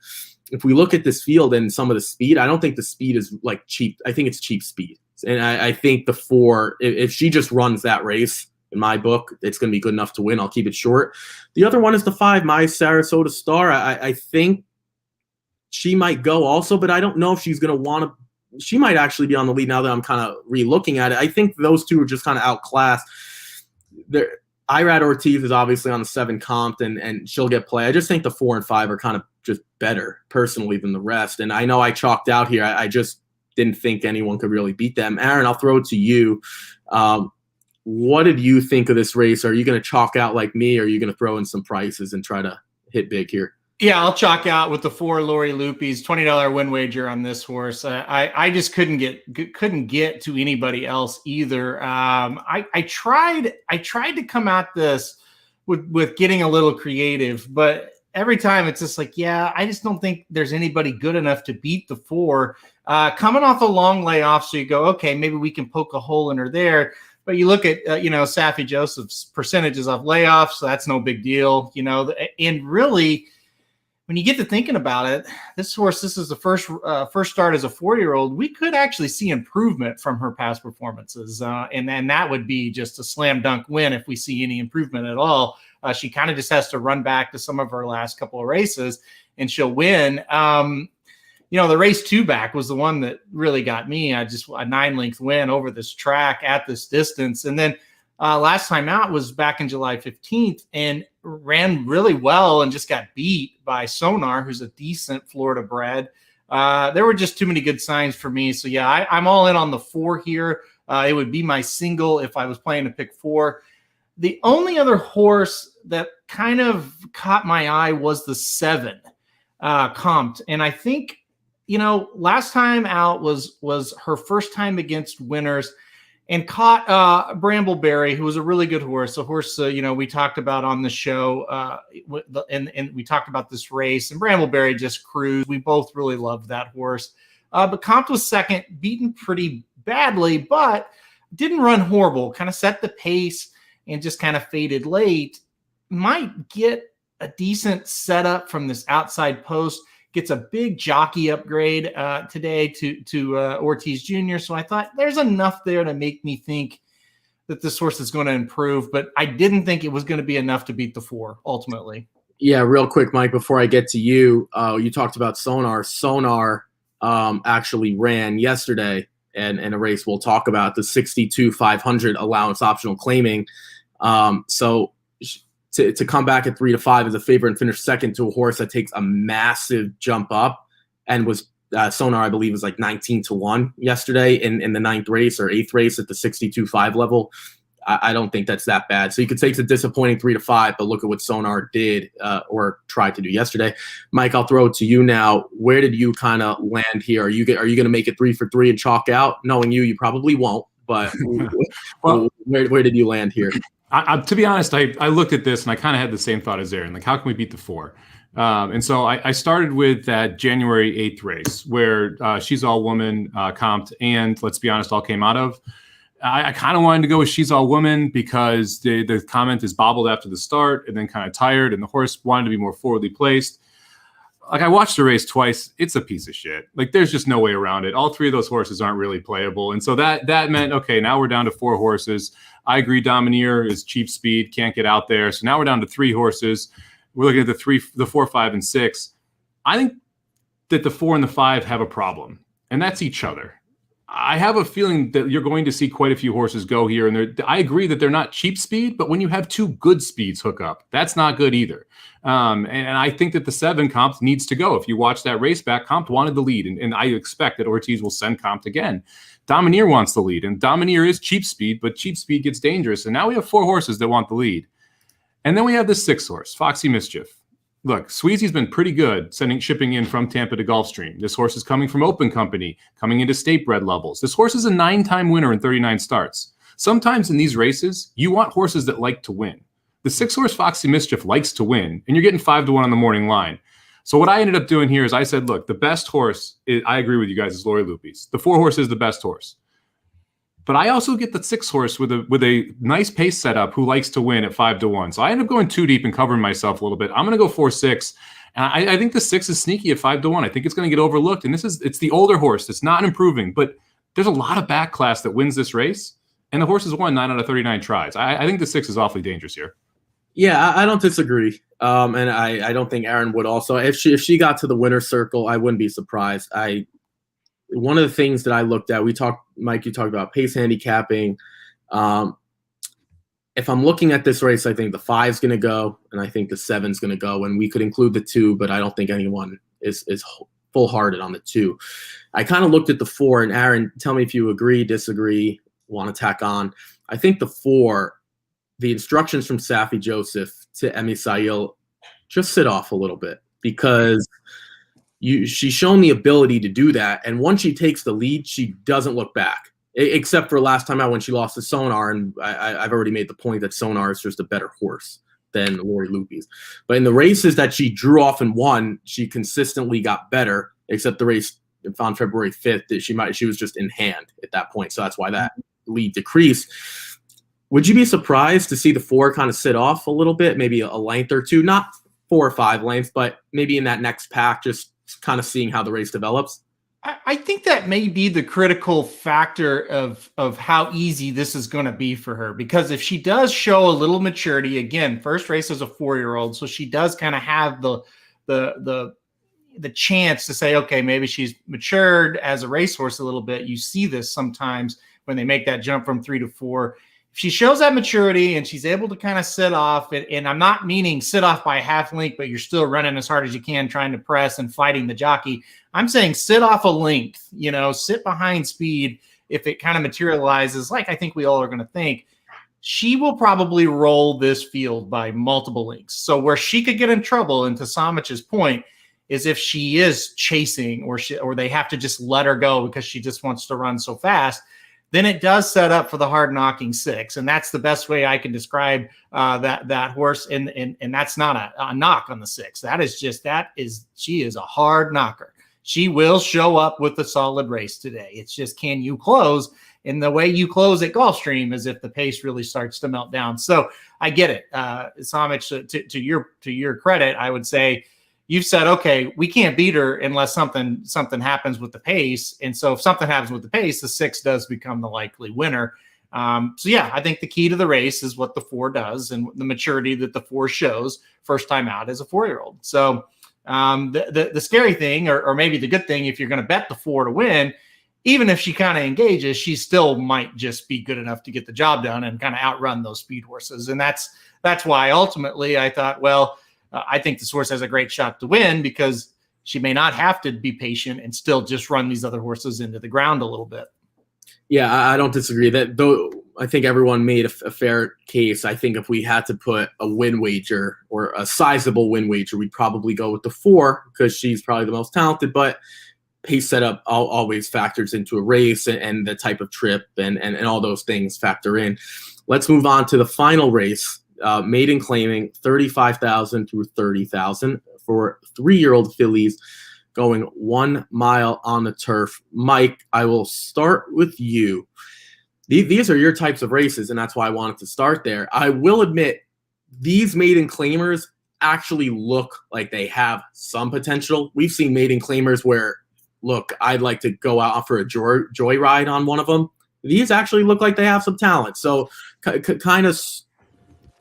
if we look at this field and some of the speed, I don't think the speed is like cheap. I think it's cheap speed. And I think the 4, if she just runs that race, in my book, it's going to be good enough to win. I'll keep it short. The other one is the 5, My Sarasota Star. I think she might go also, but I don't know if she's going to want to. She might actually be on the lead now that I'm kind of re-looking at it. I think those 2 are just kind of outclassed. Irad Ortiz is obviously on the 7 comped, and she'll get play. I just think the 4 and 5 are kind of just better personally than the rest. And I know I chalked out here. I just didn't think anyone could really beat them. Aaron, I'll throw it to you. What did you think of this race? Are you going to chalk out like me, or are you going to throw in some prices and try to hit big here? Yeah, I'll chalk out with the 4 Lori Lupes, $20 win wager on this horse. I just couldn't get to anybody else either. I tried to come at this with getting a little creative, but every time it's just like, yeah, I just don't think there's anybody good enough to beat the 4. Coming off a long layoff, so you go, okay, maybe we can poke a hole in her there. But you look at, Safi Joseph's percentages off layoffs, so that's no big deal, and really, when you get to thinking about it, this is the first start as a 4-year-old. We could actually see improvement from her past performances, and that would be just a slam dunk win if we see any improvement at all. She kind of just has to run back to some of her last couple of races, and she'll win. The race 2 back was the one that really got me. A 9-length win over this track at this distance, and then last time out was back in July 15th, and ran really well and just got beat by Sonar, who's a decent Florida bred. There were just too many good signs for me. So yeah, I'm all in on the 4 here. It would be my single if I was playing to pick 4. The only other horse that kind of caught my eye was the 7 comped. And I think, last time out was her first time against winners. and caught Brambleberry, who was a really good horse. A horse, we talked about on the show, and we talked about this race. And Brambleberry just cruised. We both really loved that horse. But Compt was second, beaten pretty badly, but didn't run horrible. Kind of set the pace and just kind of faded late. Might get a decent setup from this outside post. Gets a big jockey upgrade today to Ortiz Jr. So I thought there's enough there to make me think that this horse is going to improve, but I didn't think it was going to be enough to beat the 4 ultimately. Yeah, real quick, Mike, before I get to you, you talked about Sonar. Sonar actually ran yesterday and a race we'll talk about, the 62-500 allowance optional claiming. So to come back at 3-5 as a favorite and finish second to a horse that takes a massive jump up, and was Sonar, I believe, was like 19-1 yesterday in the 9th race or 8th race at the 62-5 level. I don't think that's that bad. So you could say it's a disappointing 3-5, but look at what Sonar did or tried to do yesterday. Mike, I'll throw it to you now. Where did you kind of land here? Are you going to make it 3 for 3 and chalk out? Knowing you probably won't. But well, where did you land here? To be honest, I looked at this and I kind of had the same thought as Aaron. Like, how can we beat the 4? And so I started with that January 8th race where She's All Woman, Compt, and let's be honest, all came out of. I kind of wanted to go with She's All Woman because the comment is bobbled after the start and then kind of tired, and the horse wanted to be more forwardly placed. Like, I watched the race twice. It's a piece of shit. Like, there's just no way around it. All 3 of those horses aren't really playable. And so that meant, okay, now we're down to 4 horses. I agree Domineer is cheap speed, can't get out there. So now we're down to 3 horses. We're looking at the 4, 5, and 6. I think that the 4 and the 5 have a problem, and that's each other. I have a feeling that you're going to see quite a few horses go here. And I agree that they're not cheap speed, but when you have 2 good speeds hook up, that's not good either. And I think that the 7 Compt needs to go. If you watch that race back, Compt wanted the lead. And I expect that Ortiz will send Compt again. Domineer wants the lead. And Domineer is cheap speed, but cheap speed gets dangerous. And now we have 4 horses that want the lead. And then we have the 6th horse, Foxy Mischief. Look, Sweezy's been pretty good shipping in from Tampa to Gulfstream. This horse is coming from Open Company, coming into state bred levels. This horse is a 9-time winner in 39 starts. Sometimes in these races, you want horses that like to win. The 6th horse, Foxy Mischief, likes to win, and you're getting 5-1 on the morning line. So what I ended up doing here is I said, look, the best horse, I agree with you guys, is Lori Lupi's. The 4 horse is the best horse. But I also get the 6 horse with a nice pace setup who likes to win at 5-1. So I end up going too deep and covering myself a little bit. I'm going to go 4-6. And I think the 6 is sneaky at 5-1. I think it's going to get overlooked. And it's the older horse. It's not improving, but there's a lot of back class that wins this race. And the horse has won 9 out of 39 tries. I think the 6 is awfully dangerous here. Yeah, I don't disagree. And I don't think Aaron would also. If she got to the winner's circle, I wouldn't be surprised. One of the things that I looked at, Mike, you talked about pace handicapping. If I'm looking at this race, I think the 5's going to go, and I think the 7's going to go, and we could include the 2, but I don't think anyone is full-hearted on the 2. I kind of looked at the 4, and Aaron, tell me if you agree, disagree, want to tack on. I think the 4, the instructions from Safi Joseph to Emi Sail, just sit off a little bit, because she's shown the ability to do that. And once she takes the lead, she doesn't look back, except for last time out when she lost to Sonar. And I've already made the point that Sonar is just a better horse than Lori Lupi's. But in the races that she drew off and won, she consistently got better, except the race on February 5th that she was just in hand at that point. So that's why that lead decreased. Would you be surprised to see the 4 kind of sit off a little bit, maybe a length or 2, not 4 or 5 lengths, but maybe in that next pack, just kind of seeing how the race develops? I think that may be the critical factor of how easy this is going to be for her, because if she does show a little maturity, again, first race as a 4-year-old, so she does kind of have the chance to say, okay, maybe she's matured as a racehorse a little bit. You see this sometimes when they make that jump from 3 to 4. If she shows that maturity and she's able to kind of sit off, and I'm not meaning sit off by a half length, but you're still running as hard as you can, trying to press and fighting the jockey. I'm saying sit off a length, sit behind speed. If it kind of materializes, like I think we all are going to think, she will probably roll this field by multiple lengths. So where she could get in trouble, and to Samich's point, is if she is chasing or they have to just let her go because she just wants to run so fast. then it does set up for the hard knocking 6. And that's the best way I can describe that horse. And that's not a knock on the 6. She is a hard knocker. She will show up with a solid race today. It's just, can you close? And the way you close at Gulfstream is if the pace really starts to melt down. So I get it. Samich, to your credit, I would say you've said, okay, we can't beat her unless something happens with the pace. And so if something happens with the pace, the 6 does become the likely winner. So yeah, I think the key to the race is what the 4 does and the maturity that the 4 shows first time out as a 4-year-old. So the scary thing, or maybe the good thing, if you're going to bet the 4 to win, even if she kind of engages, she still might just be good enough to get the job done and kind of outrun those speed horses. And that's why ultimately I thought, well, I think this horse has a great shot to win because she may not have to be patient and still just run these other horses into the ground a little bit. Yeah, I don't disagree. That though, I think everyone made a fair case. I think if we had to put a win wager or a sizable win wager, we'd probably go with the 4 because she's probably the most talented. But pace setup always factors into a race, and the type of trip and all those things factor in. Let's move on to the final race, maiden claiming 35,000 through 30,000 for 3-year-old fillies going 1 mile on the turf. Mike, I will start with you. These are your types of races, and that's why I wanted to start there. I will admit these maiden claimers actually look like they have some potential. We've seen maiden claimers where, look, I'd like to go out for a joyride on one of them. These actually look like they have some talent. So kind of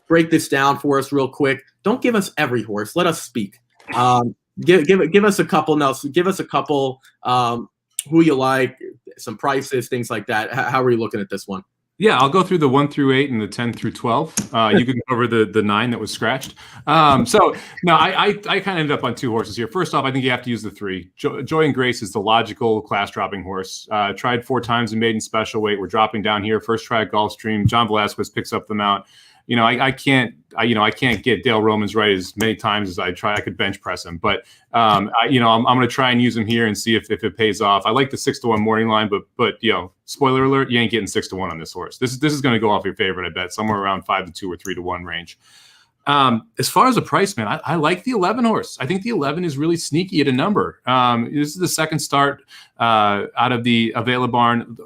break this down for us real quick. Don't give us every horse. Let us speak. Give us a couple. No, so give us a couple. Who you like, some prices, things like that. How are you looking at this one? Yeah, I'll go through the 1 through 8 and the 10 through 12. You can cover the 9 that was scratched. So no, I kind of ended up on 2 horses here. First off, I think you have to use the 3. Joy and Grace is the logical class dropping horse. Tried 4 times in maiden special weight. We're dropping down here. First try at Gulfstream. John Velasquez picks up the mount. I can't get Dale Romans right as many times as I try. I could bench press him, but I'm going to try and use him here and see if it pays off. I like the 6-1 morning line, but spoiler alert, you ain't getting 6-1 on this horse. This is going to go off your favorite, I bet, somewhere around 5-2 or 3-1 range. As far as the price, man, I like the 11 horse. I think the 11 is really sneaky at a number. This is the second start out of the Avila barn.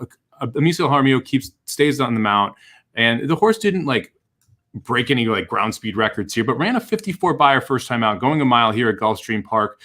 Amicio Jaramillo stays on the mount, and the horse didn't break any ground speed records here, but ran a 54 Beyer first time out, going a mile here at Gulfstream Park.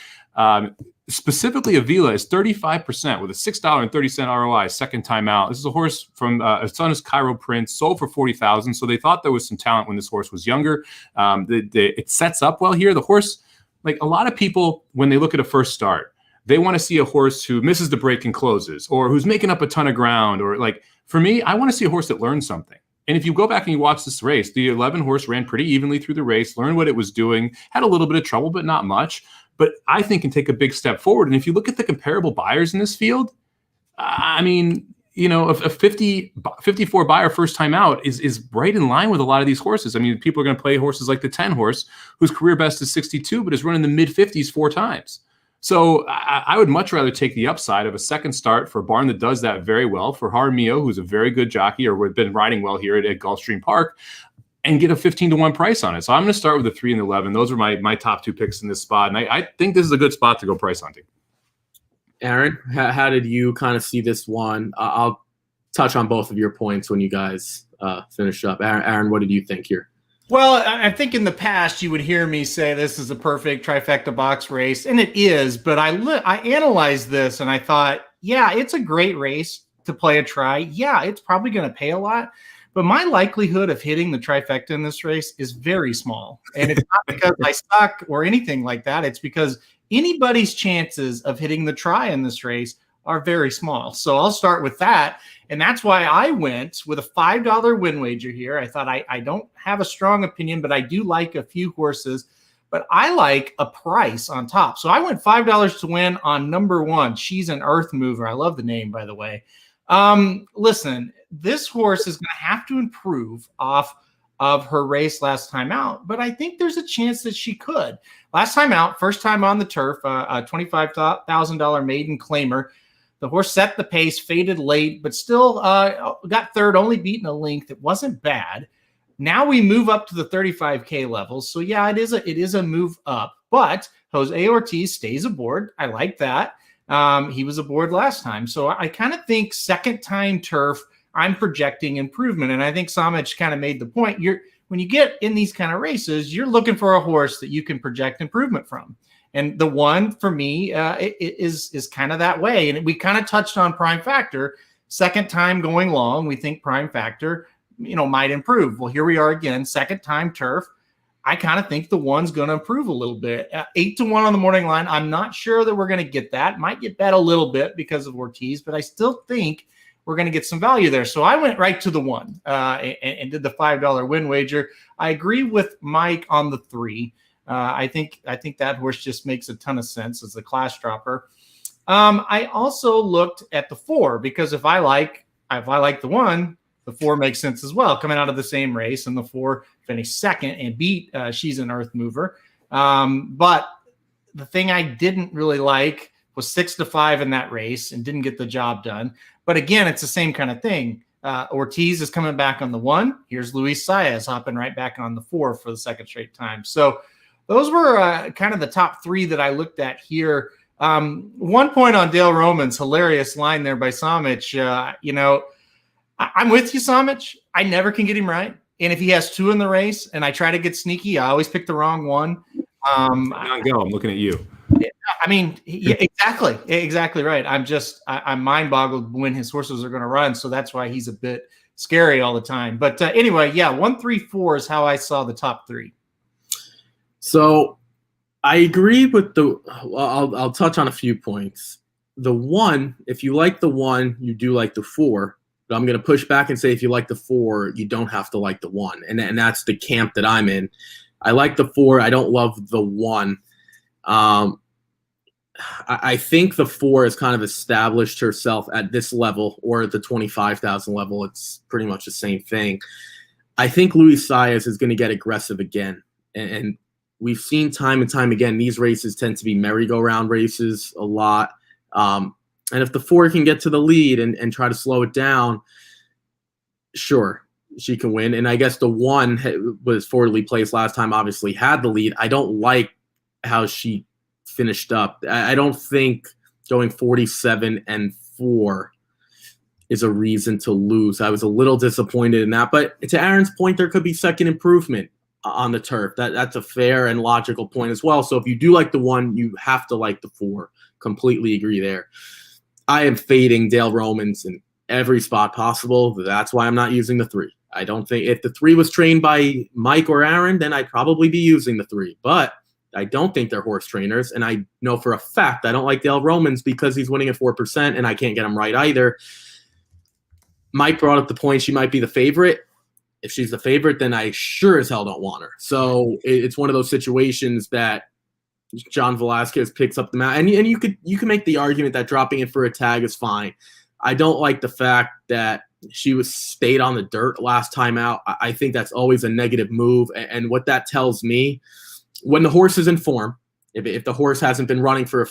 Specifically, Avila is 35% with a $6.30 ROI second time out. This is a horse from his son is Cairo Prince, sold for $40,000. So they thought there was some talent when this horse was younger. It sets up well here. The horse, like a lot of people, when they look at a first start, they want to see a horse who misses the break and closes, or who's making up a ton of ground, or for me, I want to see a horse that learns something. And if you go back and you watch this race, the 11 horse ran pretty evenly through the race, learned what it was doing, had a little bit of trouble, but not much. But I think can take a big step forward. And if you look at the comparable buyers in this field, a 54 Beyer first time out is right in line with a lot of these horses. I mean, people are going to play horses like the 10 horse, whose career best is 62, but is running the mid 50s 4 times. So I would much rather take the upside of a second start for a barn that does that very well, for Jaramillo, who's a very good jockey or has been riding well here at Gulfstream Park, and get a 15-1 price on it. So I'm going to start with the 3 and the 11. Those are my top 2 picks in this spot. And I think this is a good spot to go price hunting. Aaron, how did you kind of see this one? I'll touch on both of your points when you guys finish up. Aaron, what did you think here? Well, I think in the past you would hear me say this is a perfect trifecta box race, and it is. But I analyzed this and I thought, yeah, it's a great race to play a try. Yeah, it's probably going to pay a lot, but my likelihood of hitting the trifecta in this race is very small. And it's not because I suck or anything like that. It's because anybody's chances of hitting the try in this race are very small. So I'll start with that. And that's why I went with a $5 win wager here. I thought I don't have a strong opinion, but I do like a few horses. But I like a price on top. So I went $5 to win on number 1. She's an earth mover. I love the name, by the way. Listen, this horse is going to have to improve off of her race last time out, but I think there's a chance that she could. Last time out, first time on the turf, a $25,000 maiden claimer. The horse set the pace, faded late, but still got third, only beaten a length. It wasn't bad. Now we move up to the 35K levels. So yeah, it is a move up, but Jose Ortiz stays aboard. I like that. He was aboard last time. So I kind of think second time turf, I'm projecting improvement. And I think Samich kind of made the point. When you get in these kind of races, you're looking for a horse that you can project improvement from. And the one for me is kind of that way. And we kind of touched on Prime Factor. Second time going long, we think Prime Factor, might improve. Well, here we are again, second time turf. I kind of think the one's going to improve a little bit. 8-1 on the morning line. I'm not sure that we're going to get that. Might get bet a little bit because of Ortiz, but I still think we're going to get some value there. So I went right to the one and did the $5 win wager. I agree with Mike on the 3. I think that horse just makes a ton of sense as a class dropper. I also looked at the 4 because if I like the 1, the 4 makes sense as well. Coming out of the same race, and the 4 finished second and beat She's an Earth Mover. But the thing I didn't really like was 6-5 in that race and didn't get the job done. But again, it's the same kind of thing. Ortiz is coming back on the 1. Here's Luis Saez hopping right back on the 4 for the second straight time. So those were kind of the top 3 that I looked at here. 1 point on Dale Roman's hilarious line there by Samich. I'm with you, Samich. I never can get him right. And if he has 2 in the race and I try to get sneaky, I always pick the wrong one. I'm looking at you. I mean, yeah, exactly right. I'm mind boggled when his horses are going to run. So that's why he's a bit scary all the time. But anyway, yeah, 1, 3, 4 is how I saw the top 3. So I agree with I'll touch on a few points. The 1, if you like the 1, you do like the 4. But I'm going to push back and say if you like the 4, you don't have to like the 1. And that's the camp that I'm in. I like the 4. I don't love the 1. I think the 4 has kind of established herself at this level or at the 25,000 level. It's pretty much the same thing. I think Luis Saez is going to get aggressive again. And we've seen time and time again, these races tend to be merry-go-round races a lot. And if the 4 can get to the lead and try to slow it down, sure, she can win. And I guess the 1 was forwardly placed last time, obviously had the lead. I don't like how she finished up. I don't think going 47-4 is a reason to lose. I was a little disappointed in that. But to Aaron's point, there could be second improvement on the turf. That's a fair and logical point as well. So if you do like the 1, you have to like the 4. Completely agree there. I am fading Dale Romans in every spot possible. That's why I'm not using the 3. I don't think if the 3 was trained by Mike or Aaron, then I'd probably be using the 3. But I don't think they're horse trainers. And I know for a fact I don't like Dale Romans because he's winning at 4% and I can't get him right either. Mike brought up the point she might be the favorite. If she's the favorite, then I sure as hell don't want her. So it's one of those situations that John Velasquez picks up the mount. And you can make the argument that dropping it for a tag is fine. I don't like the fact that she stayed on the dirt last time out. I think that's always a negative move. And what that tells me, when the horse is in form, if the horse hasn't been running for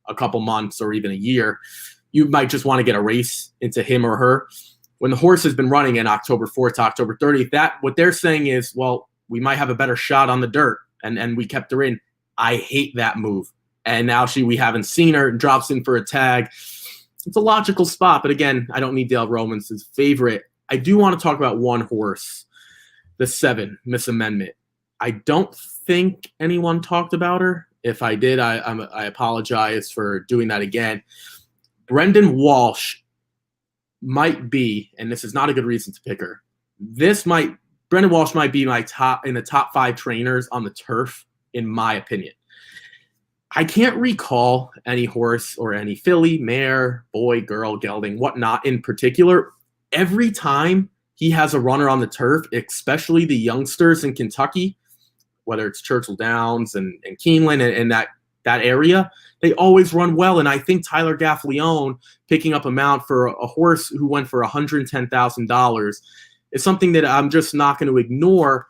a couple months or even a year, you might just want to get a race into him or her. When the horse has been running in October 4th to October 30th, what they're saying is, well, we might have a better shot on the dirt, and we kept her in. I hate that move. And now we haven't seen her and drops in for a tag. It's a logical spot, but again, I don't need Dale Romans' favorite. I do want to talk about one horse, the 7, Miss Amendment. I don't think anyone talked about her. If I did, I apologize for doing that again. Brendan Walsh might be, and this is not a good reason to pick her. Brendan Walsh might be in the top 5 trainers on the turf, in my opinion. I can't recall any horse or any filly, mare, boy, girl, gelding, whatnot in particular. Every time he has a runner on the turf, especially the youngsters in Kentucky, whether it's Churchill Downs and Keeneland and that area, they always run well. And I think Tyler Gaffleone picking up a mount for a horse who went for $110,000 is something that I'm just not going to ignore.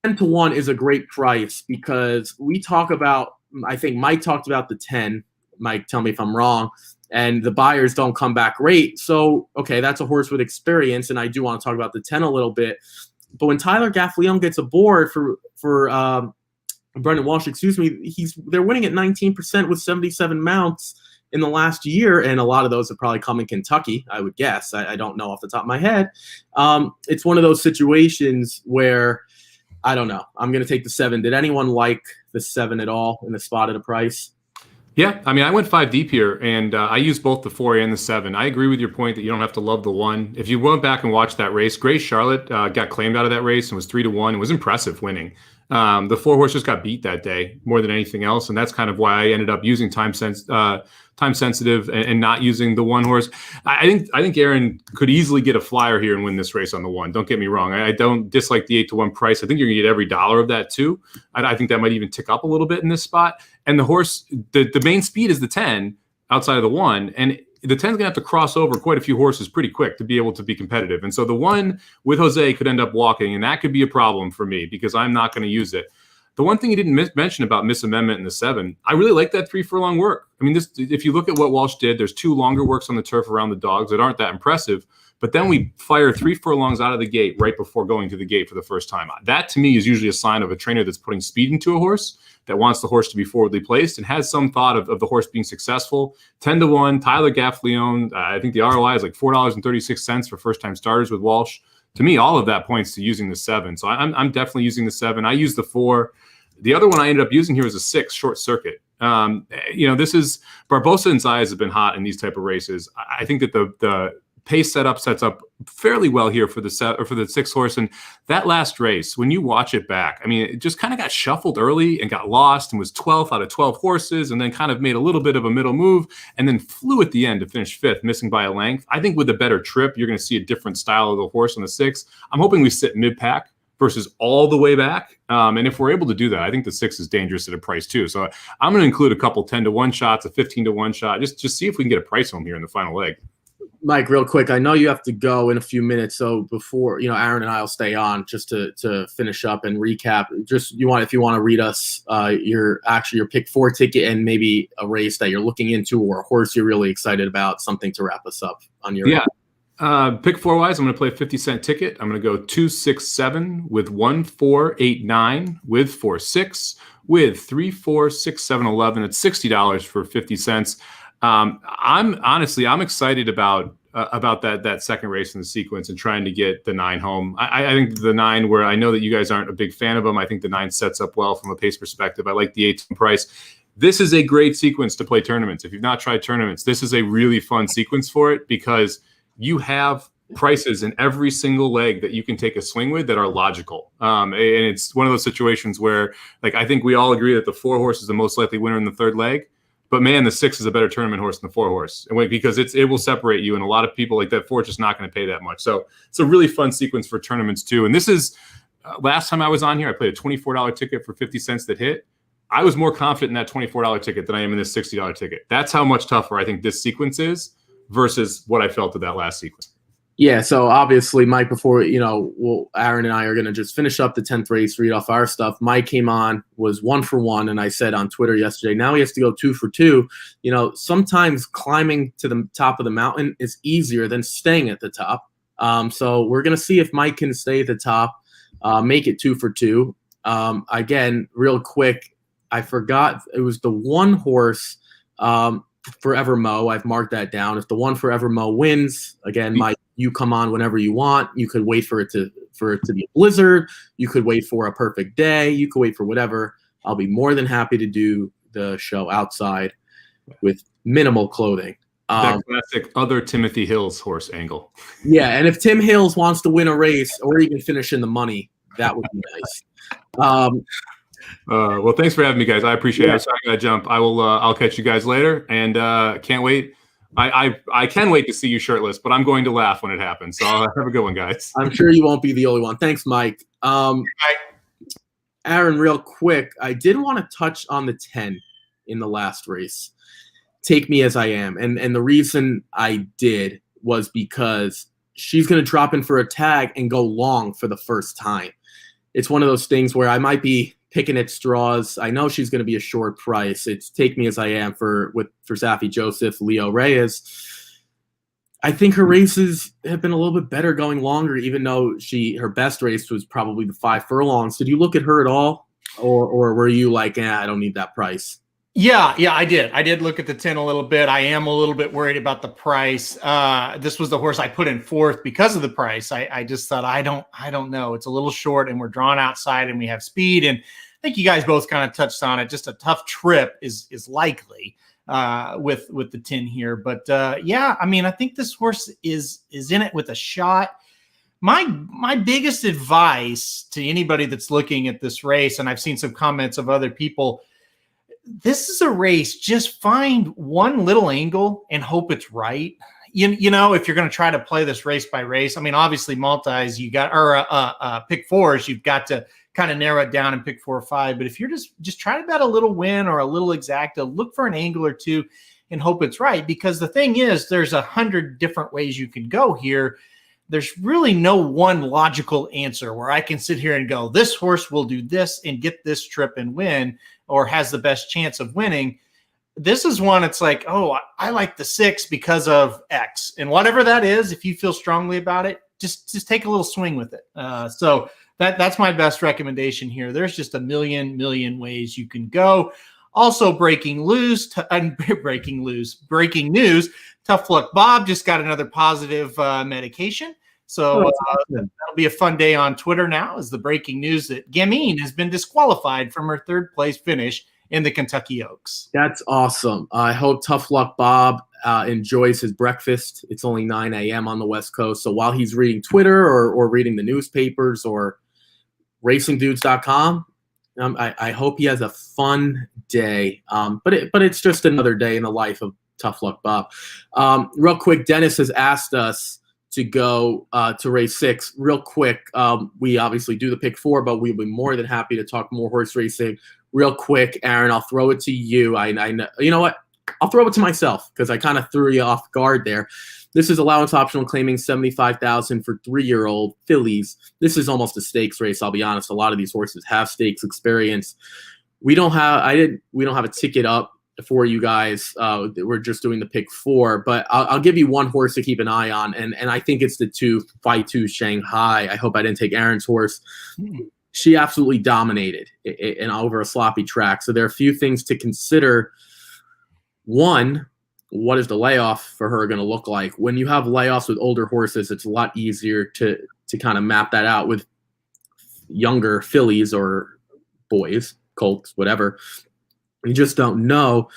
10-1 is a great price because we talk about, I think Mike talked about the 10. Mike, tell me if I'm wrong. and the buyers don't come back great. So, okay, that's a horse with experience, and I do want to talk about the 10 a little bit. But when Tyler Gaffleone gets aboard for Brendan Walsh, they're winning at 19% with 77 mounts in the last year, and a lot of those have probably come in Kentucky, I would guess. I don't know off the top of my head. It's one of those situations where, I don't know. I'm going to take the 7. Did anyone like the 7 at all in the spot at a price? Yeah, I mean, I went 5 deep here, and I used both the 4 and the 7. I agree with your point that you don't have to love the 1. If you went back and watched that race, Grace Charlotte got claimed out of that race and was 3-1. It was impressive winning. The 4 horse just got beat that day more than anything else, and that's kind of why I ended up using time sensitive and not using the 1 horse. I think Aaron could easily get a flyer here and win this race on the 1. Don't get me wrong. I don't dislike the 8-1 price. I think you're gonna get every dollar of that too. I think that might even tick up a little bit in this spot. And the horse, the main speed is the 10 outside of the 1, and the 10's gonna have to cross over quite a few horses pretty quick to be able to be competitive. And so the 1 with Jose could end up walking, and that could be a problem for me because I'm not going to use it. The one thing you didn't mention about misamendment in the 7, I really like that 3 furlong work. I mean, if you look at what Walsh did, there's 2 longer works on the turf around the dogs that aren't that impressive, but then we fire 3 furlongs out of the gate right before going to the gate for the first time. That to me is usually a sign of a trainer that's putting speed into a horse, that wants the horse to be forwardly placed and has some thought of the horse being successful. 10-1, Tyler Gaffleone. I think the ROI is like $4.36 for first-time starters with Walsh. To me, all of that points to using the 7. So I'm definitely using the 7. I use the 4. The other one I ended up using here was a 6, Short Circuit. This is Barbosa and Zayas have been hot in these type of races. I think that the pace sets up fairly well here for the 6 horse. And that last race, when you watch it back, I mean, it just kind of got shuffled early and got lost and was 12th out of 12 horses, and then kind of made a little bit of a middle move and then flew at the end to finish 5th, missing by a length. I think with a better trip, you're going to see a different style of the horse on the 6. I'm hoping we sit mid-pack versus all the way back. And if we're able to do that, I think the 6 is dangerous at a price too. So I'm going to include a couple 10-1 shots, a 15-1 shot, just see if we can get a price home here in the final leg. Mike, real quick, I know you have to go in a few minutes, so before Aaron and I will stay on just to finish up and recap. If you want to read us your pick 4 ticket and maybe a race that you're looking into or a horse you're really excited about, something to wrap us up on your end. Pick 4 wise, I'm going to play a 50-cent ticket. I'm going to go 2, 6, 7 with 1, 4, 8, 9 with 4, 6 with 3, 4, 6, 7, 11. It's $60 for 50 cents. I'm excited about that second race in the sequence and trying to get the 9 home. I think the 9, where I know that you guys aren't a big fan of them, I think the 9 sets up well from a pace perspective. I like the 8 price. This is a great sequence to play tournaments. If you've not tried tournaments, this is a really fun sequence for it because you have prices in every single leg that you can take a swing with that are logical. And it's one of those situations where, like, I think we all agree that the 4 horse is the most likely winner in the 3rd leg. But man, the 6 is a better tournament horse than the 4 horse, because it will separate you, and a lot of people like that 4 is just not going to pay that much. So it's a really fun sequence for tournaments too. And this is last time I was on here, I played a $24 ticket for 50 cents that hit. I was more confident in that $24 ticket than I am in this $60 ticket. That's how much tougher I think this sequence is versus what I felt at that last sequence. Yeah, so obviously, Mike, before, Aaron and I are going to just finish up the 10th race, read off our stuff. Mike came on, was 1 for 1, and I said on Twitter yesterday, now he has to go 2 for 2. Sometimes climbing to the top of the mountain is easier than staying at the top. So we're going to see if Mike can stay at the top, make it 2 for 2. Again, real quick, I forgot, it was the 1 horse, Forever Mo. I've marked that down. If the 1 Forever Mo wins, again, Mike, you come on whenever you want. You could wait for it to be a blizzard. You could wait for a perfect day. You could wait for whatever. I'll be more than happy to do the show outside with minimal clothing. That classic other Timothy Hills horse angle. Yeah, and if Tim Hills wants to win a race or even finish in the money, that would be nice. Well, thanks for having me, guys. I appreciate it. Sorry, I gotta jump. I'll catch you guys later, and can't wait. I can wait to see you shirtless, but I'm going to laugh when it happens. So have a good one, guys. I'm sure you won't be the only one. Thanks, Mike. Aaron, real quick, I did want to touch on the 10 in the last race. Take Me As I Am. And the reason I did was because she's going to drop in for a tag and go long for the first time. It's one of those things where I might be picking at straws. I know she's going to be a short price. It's Take Me As I Am for Safi Joseph, Leo Reyes. I think her races have been a little bit better going longer, even though her best race was probably the 5 furlongs. Did you look at her at all, or were you like, I don't need that price? Yeah, I did. I did look at the 10 a little bit. I am a little bit worried about the price. This was the horse I put in 4th because of the price. I just thought, I don't know. It's a little short, and we're drawn outside, and we have speed. And I think you guys both kind of touched on it. Just a tough trip is likely. With the 10 here. But yeah, I mean, I think this horse is in it with a shot. My biggest advice to anybody that's looking at this race, and I've seen some comments of other people, this is a race. Just find one little angle and hope it's right. You know, if you're going to try to play this race by race, I mean, obviously multis, you got, or pick fours, you've got to kind of narrow it down and pick 4 or 5. But if you're just try to bet a little win or a little exacta, look for an angle or two and hope it's right. Because the thing is, there's 100 different ways you can go here. There's really no one logical answer where I can sit here and go, this horse will do this and get this trip and win, or has the best chance of winning. This is one, it's like, oh, I like the 6 because of X. And whatever that is, if you feel strongly about it, just take a little swing with it. So that's my best recommendation here. There's just a million ways you can go. Also, breaking news, Tough Luck Bob just got another positive medication. So that'll be a fun day on Twitter now, is the breaking news that Gamine has been disqualified from her 3rd place finish in the Kentucky Oaks. That's awesome. I hope Tough Luck Bob enjoys his breakfast. It's only 9 a.m. on the West Coast. So while he's reading Twitter or reading the newspapers or racingdudes.com, I hope he has a fun day. But it's just another day in the life of Tough Luck Bob. Real quick, Dennis has asked us to go to race 6 real quick. We obviously do the pick 4, but we'll be more than happy to talk more horse racing. Real quick, Aaron, I'll throw it to you. I know, you know what? I'll throw it to myself because I kind of threw you off guard there. This is allowance optional, claiming $75,000 for 3-year-old fillies. This is almost a stakes race. I'll be honest. A lot of these horses have stakes experience. We don't have a ticket up for you guys. We're just doing the pick 4, but I'll give you one horse to keep an eye on, and I think it's the 2 Fight 2 Shanghai. I hope I didn't take Aaron's horse. She absolutely dominated and over a sloppy track. So there are a few things to consider. One, what is the layoff for her going to look like? When you have layoffs with older horses, it's a lot easier to kind of map that out. With younger fillies or boys, colts, whatever, you just don't know.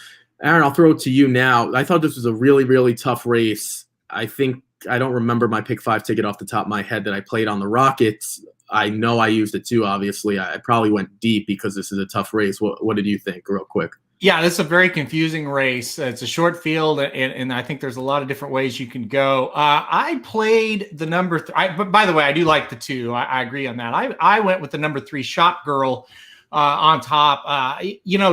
Aaron, I'll throw it to you now. I thought this was a really, really tough race. I don't remember my pick 5 ticket off the top of my head that I played on the Rockets. I know I used it too, obviously. I probably went deep because this is a tough race. What did you think, real quick? Yeah, this is a very confusing race. It's a short field, and I think there's a lot of different ways you can go. I played the number 3. But by the way, I do like the 2. I agree on that. I went with the number 3 Shop Girl on top.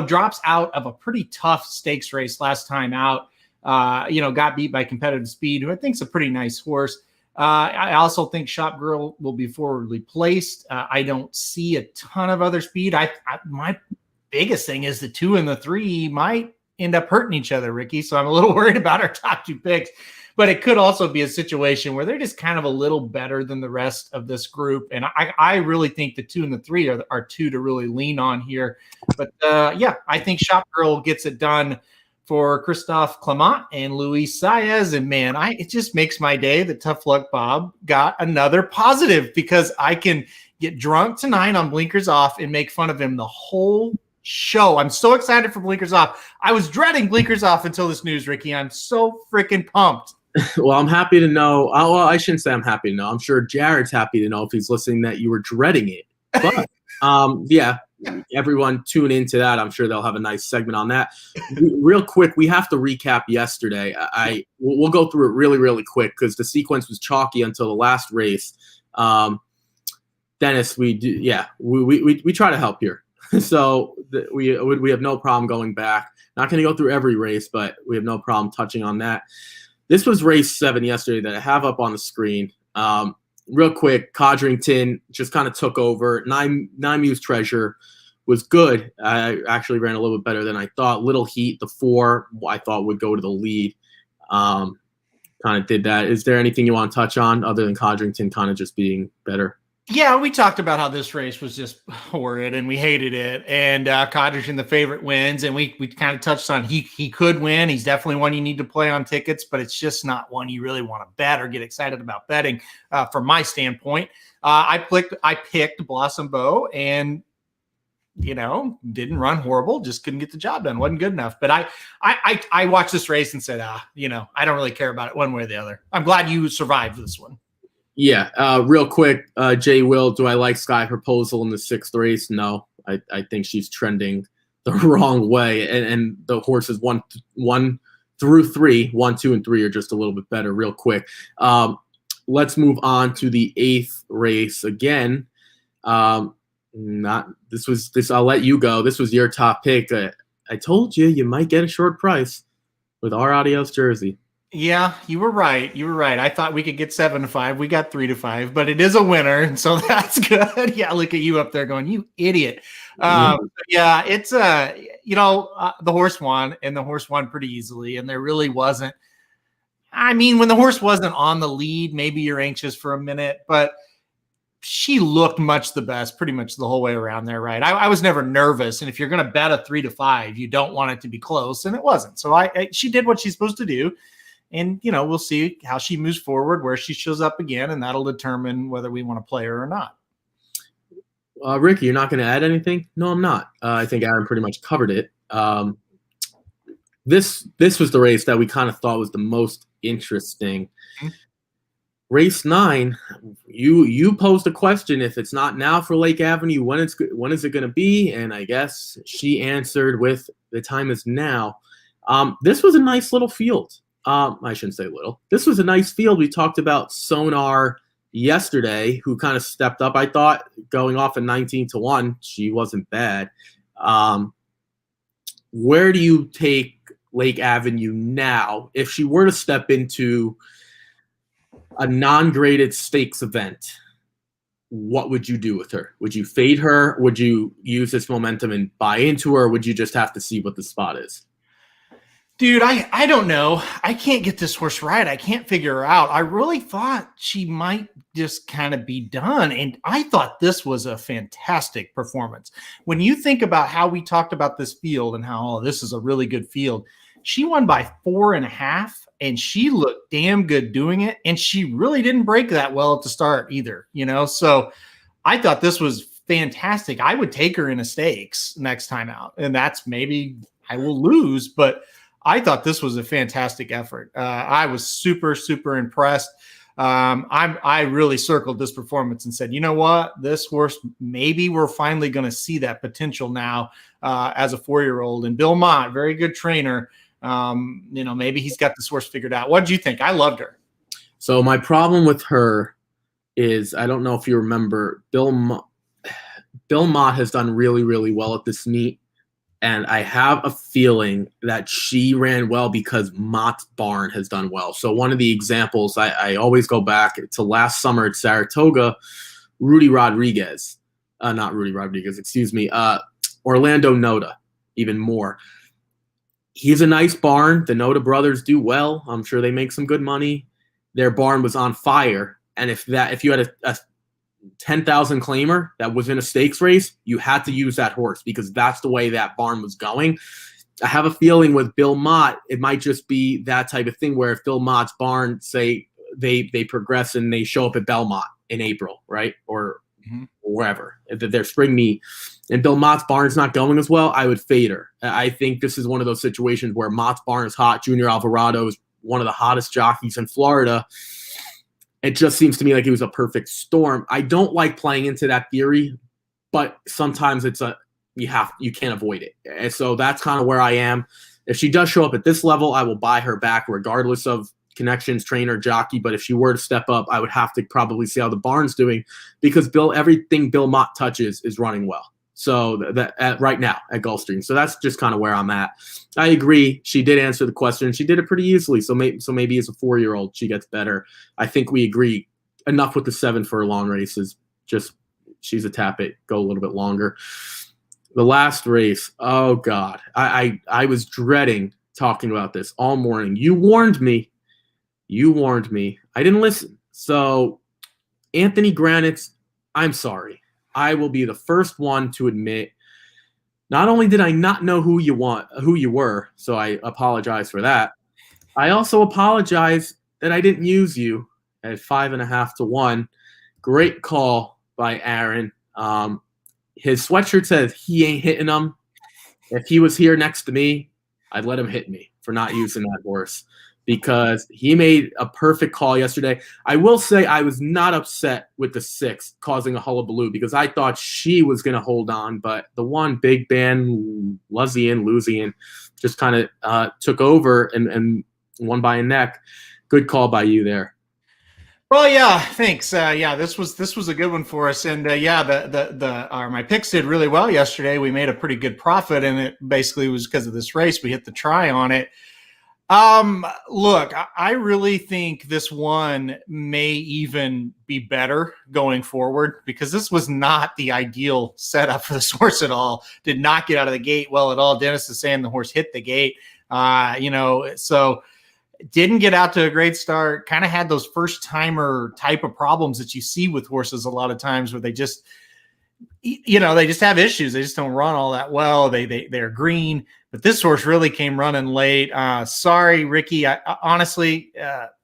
Drops out of a pretty tough stakes race last time out. Got beat by Competitive Speed, who I think is a pretty nice horse. I also think Shop Girl will be forwardly placed. I don't see a ton of other speed. My biggest thing is the 2 and the 3 might end up hurting each other, Ricky. So I'm a little worried about our top 2 picks. But it could also be a situation where they're just kind of a little better than the rest of this group. And I really think the 2 and the 3 are 2 to really lean on here. But I think Shop Girl gets it done for Christophe Clement and Luis Saez. And man, it just makes my day that Tough Luck Bob got another positive, because I can get drunk tonight on Blinkers Off and make fun of him the whole show. I'm so excited for Blinkers Off. I was dreading Blinkers Off until this news, Ricky. I'm so freaking pumped. Well, I'm happy to know. Well, I shouldn't say I'm happy to know. I'm sure Jared's happy to know, if he's listening, that you were dreading it. But everyone tune into that. I'm sure they'll have a nice segment on that. Real quick, we have to recap yesterday. We'll go through it really, really quick because the sequence was chalky until the last race. Dennis, we try to help here. So we have no problem going back. Not going to go through every race, but we have no problem touching on that. This was race 7 yesterday that I have up on the screen. Real quick, Codrington just kind of took over. Nine Muse Treasure was good. I actually ran a little bit better than I thought. Little Heat, the 4, I thought would go to the lead. Kind of did that. Is there anything you want to touch on other than Codrington kind of just being better? Yeah, we talked about how this race was just horrid and we hated it. And Codrington, the favorite, wins. And we kind of touched on he could win. He's definitely one you need to play on tickets, but it's just not one you really want to bet or get excited about betting from my standpoint. I picked Blossom Bow and, didn't run horrible, just couldn't get the job done. Wasn't good enough. But I watched this race and said, I don't really care about it one way or the other. I'm glad you survived this one. Yeah, real quick, Jay Will, do I like Sky Proposal in the 6th race? No, I think she's trending the wrong way, and the horses 1 through 3, 1, 2, and 3 are just a little bit better. Real quick, let's move on to the 8th race again. I'll let you go. This was your top pick. I told you might get a short price with our Adios jersey. Yeah, you were right. I thought we could get 7-5. We got 3-5, but it is a winner, and so that's good. Yeah, look at you up there going, you idiot. Yeah, it's the horse won, and the horse won pretty easily, and there really wasn't. I mean, when the horse wasn't on the lead, maybe you're anxious for a minute, but she looked much the best pretty much the whole way around there, right? I was never nervous, and if you're going to bet a 3-5, you don't want it to be close, and it wasn't. So she did what she's supposed to do. And, we'll see how she moves forward, where she shows up again, and that'll determine whether we want to play her or not. Ricky, you're not going to add anything? No, I'm not. I think Aaron pretty much covered it. This was the race that we kind of thought was the most interesting. Mm-hmm. Race 9, you posed a question, if it's not now for Lake Avenue, when is it going to be? And I guess she answered with the time is now. This was a nice little field. I shouldn't say little. This was a nice field. We talked about Sonar yesterday, who kind of stepped up, I thought, going off at 19-1. She wasn't bad. Where do you take Lake Avenue now? If she were to step into a non-graded stakes event, what would you do with her? Would you fade her? Would you use this momentum and buy into her? Or would you just have to see what the spot is? Dude, I don't know. I can't get this horse right. I can't figure her out. I really thought she might just kind of be done. And I thought this was a fantastic performance. When you think about how we talked about this field and how, this is a really good field, she won by 4.5, and she looked damn good doing it. And she really didn't break that well at the start either, So I thought this was fantastic. I would take her in a stakes next time out. And that's maybe I will lose, but I thought this was a fantastic effort. I was super, super impressed. I really circled this performance and said, you know what, this horse, maybe we're finally going to see that potential now as a 4-year-old. And Bill Mott, very good trainer. Maybe he's got this horse figured out. What did you think? I loved her. So my problem with her is, I don't know if you remember, Bill Mott has done really, really well at this meet. And I have a feeling that she ran well because Mott's barn has done well. So one of the examples, I always go back to last summer at Saratoga, Orlando Noda, even more. He's a nice barn. The Noda brothers do well. I'm sure they make some good money. Their barn was on fire. And if you had a 10,000 claimer that was in a stakes race, you had to use that horse because that's the way that barn was going. I have a feeling with Bill Mott, it might just be that type of thing where if Bill Mott's barn, say they progress and they show up at Belmont in April, right? Or wherever, their spring meet, and Bill Mott's barn's not going as well, I would fade her. I think this is one of those situations where Mott's barn is hot. Junior Alvarado is one of the hottest jockeys in Florida. It just seems to me like it was a perfect storm. I don't like playing into that theory, but sometimes you can't avoid it. And so that's kind of where I am. If she does show up at this level, I will buy her back regardless of connections, trainer, jockey. But if she were to step up, I would have to probably see how the barn's doing because everything Bill Mott touches is running well. So right now at Gulfstream. So that's just kind of where I'm at. I agree. She did answer the question. She did it pretty easily. So maybe as a 4-year-old, she gets better. I think we agree enough with the 7 for long races. Just she's a tap it, go a little bit longer. The last race. Oh God, I was dreading talking about this all morning. You warned me. You warned me. I didn't listen. So, Anthony Granitz, I'm sorry. I will be the first one to admit. Not only did I not know who you were, so I apologize for that. I also apologize that I didn't use you at 5.5 to 1. Great call by Aaron. His sweatshirt says he ain't hitting them. If he was here next to me, I'd let him hit me for not using that horse because he made a perfect call yesterday. I will say I was not upset with the 6 causing a hullabaloo because I thought she was going to hold on, but the one Big Ben Lusian just kind of took over and won by a neck. Good call by you there. Well, yeah, thanks. This was a good one for us, and my picks did really well yesterday. We made a pretty good profit, and it basically was because of this race. We hit the try on it. Look, I really think this one may even be better going forward because this was not the ideal setup for this horse at all. Did not get out of the gate well at all. Dennis is saying the horse hit the gate, so didn't get out to a great start. Kind of had those first timer type of problems that you see with horses a lot of times where they just have issues. They just don't run all that well. They're green. But this horse really came running late. Sorry, Ricky. I honestly,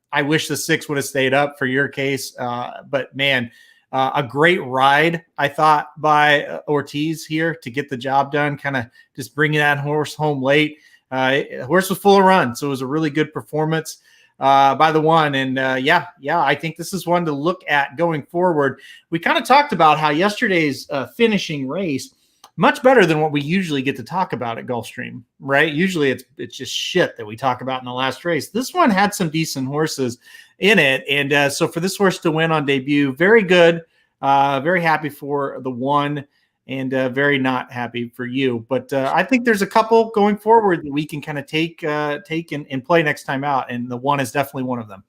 I wish the 6 would have stayed up for your case. But man, a great ride, I thought, by Ortiz here to get the job done, kind of just bringing that horse home late. The horse was full of run, so it was a really good performance by the one. And I think this is one to look at going forward. We kind of talked about how yesterday's finishing race much better than what we usually get to talk about at Gulfstream, right? Usually it's just shit that we talk about in the last race. This one had some decent horses in it, and so for this horse to win on debut, very good. Very happy for the one. And very not happy for you. But I think there's a couple going forward that we can kind of take and play next time out. And the one is definitely one of them.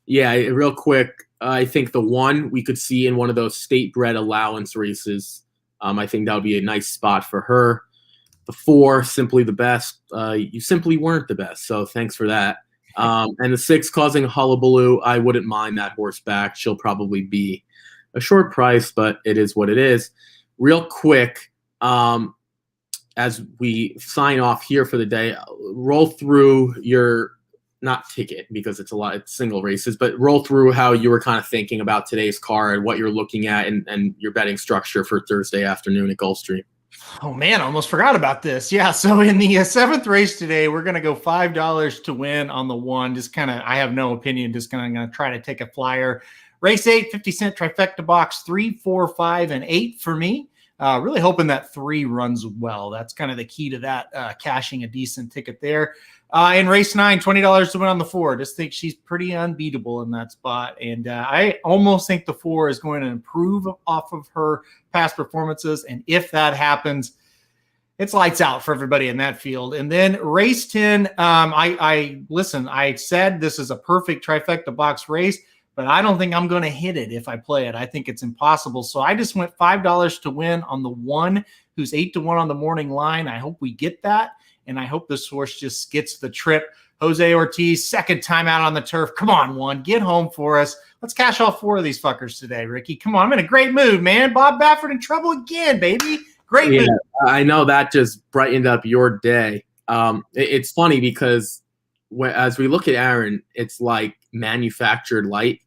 Yeah, real quick. I think the one we could see in one of those state bred allowance races. I think that would be a nice spot for her. The 4, simply the best. You simply weren't the best. So thanks for that. And the 6 causing a hullabaloo. I wouldn't mind that horse back. She'll probably be a short price, but it is what it is. Real quick, as we sign off here for the day, roll through your, not ticket because it's single races, but roll through how you were kind of thinking about today's card, what you're looking at, and your betting structure for Thursday afternoon at Gulfstream. Oh man, I almost forgot about this. Yeah, so in the 7th race today, we're going to go $5 to win on the one. Just kind of, I have no opinion, just kind of going to try to take a flyer. Race 8, 50-cent trifecta box, 3, 4, 5, and 8 for me. Really hoping that 3 runs well. That's kind of the key to that, cashing a decent ticket there. In race 9, $20 to win on the 4. Just think she's pretty unbeatable in that spot. And I almost think the 4 is going to improve off of her past performances. And if that happens, it's lights out for everybody in that field. And then race 10, I said this is a perfect trifecta box race, but I don't think I'm going to hit it if I play it. I think it's impossible. So I just went $5 to win on the 1, who's 8 to 1 on the morning line. I hope we get that. And I hope this horse just gets the trip. Jose Ortiz, 2nd time out on the turf. Come on, 1, get home for us. Let's cash all 4 of these fuckers today, Ricky. Come on, I'm in a great mood, man. Bob Baffert in trouble again, baby. Great mood. I know that just brightened up your day. It's funny because as we look at Aaron, it's like manufactured light.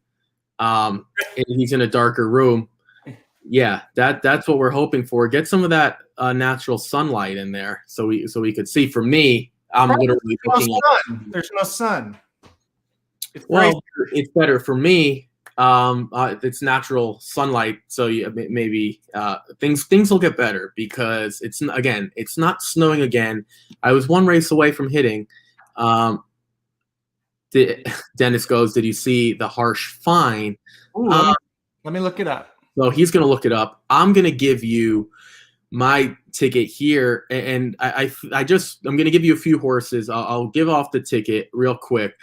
And he's in a darker room. Yeah, that's what we're hoping for. Get some of that natural sunlight in there, so we could see. For me, I'm literally looking at. There's no sun. It's better for me. It's natural sunlight, so maybe things will get better because it's not snowing again. I was 1 race away from hitting. Dennis goes, did you see the harsh fine? Ooh, let me look it up. So he's going to look it up. I'm going to give you my ticket here, and I'm going to give you a few horses. I'll give off the ticket real quick.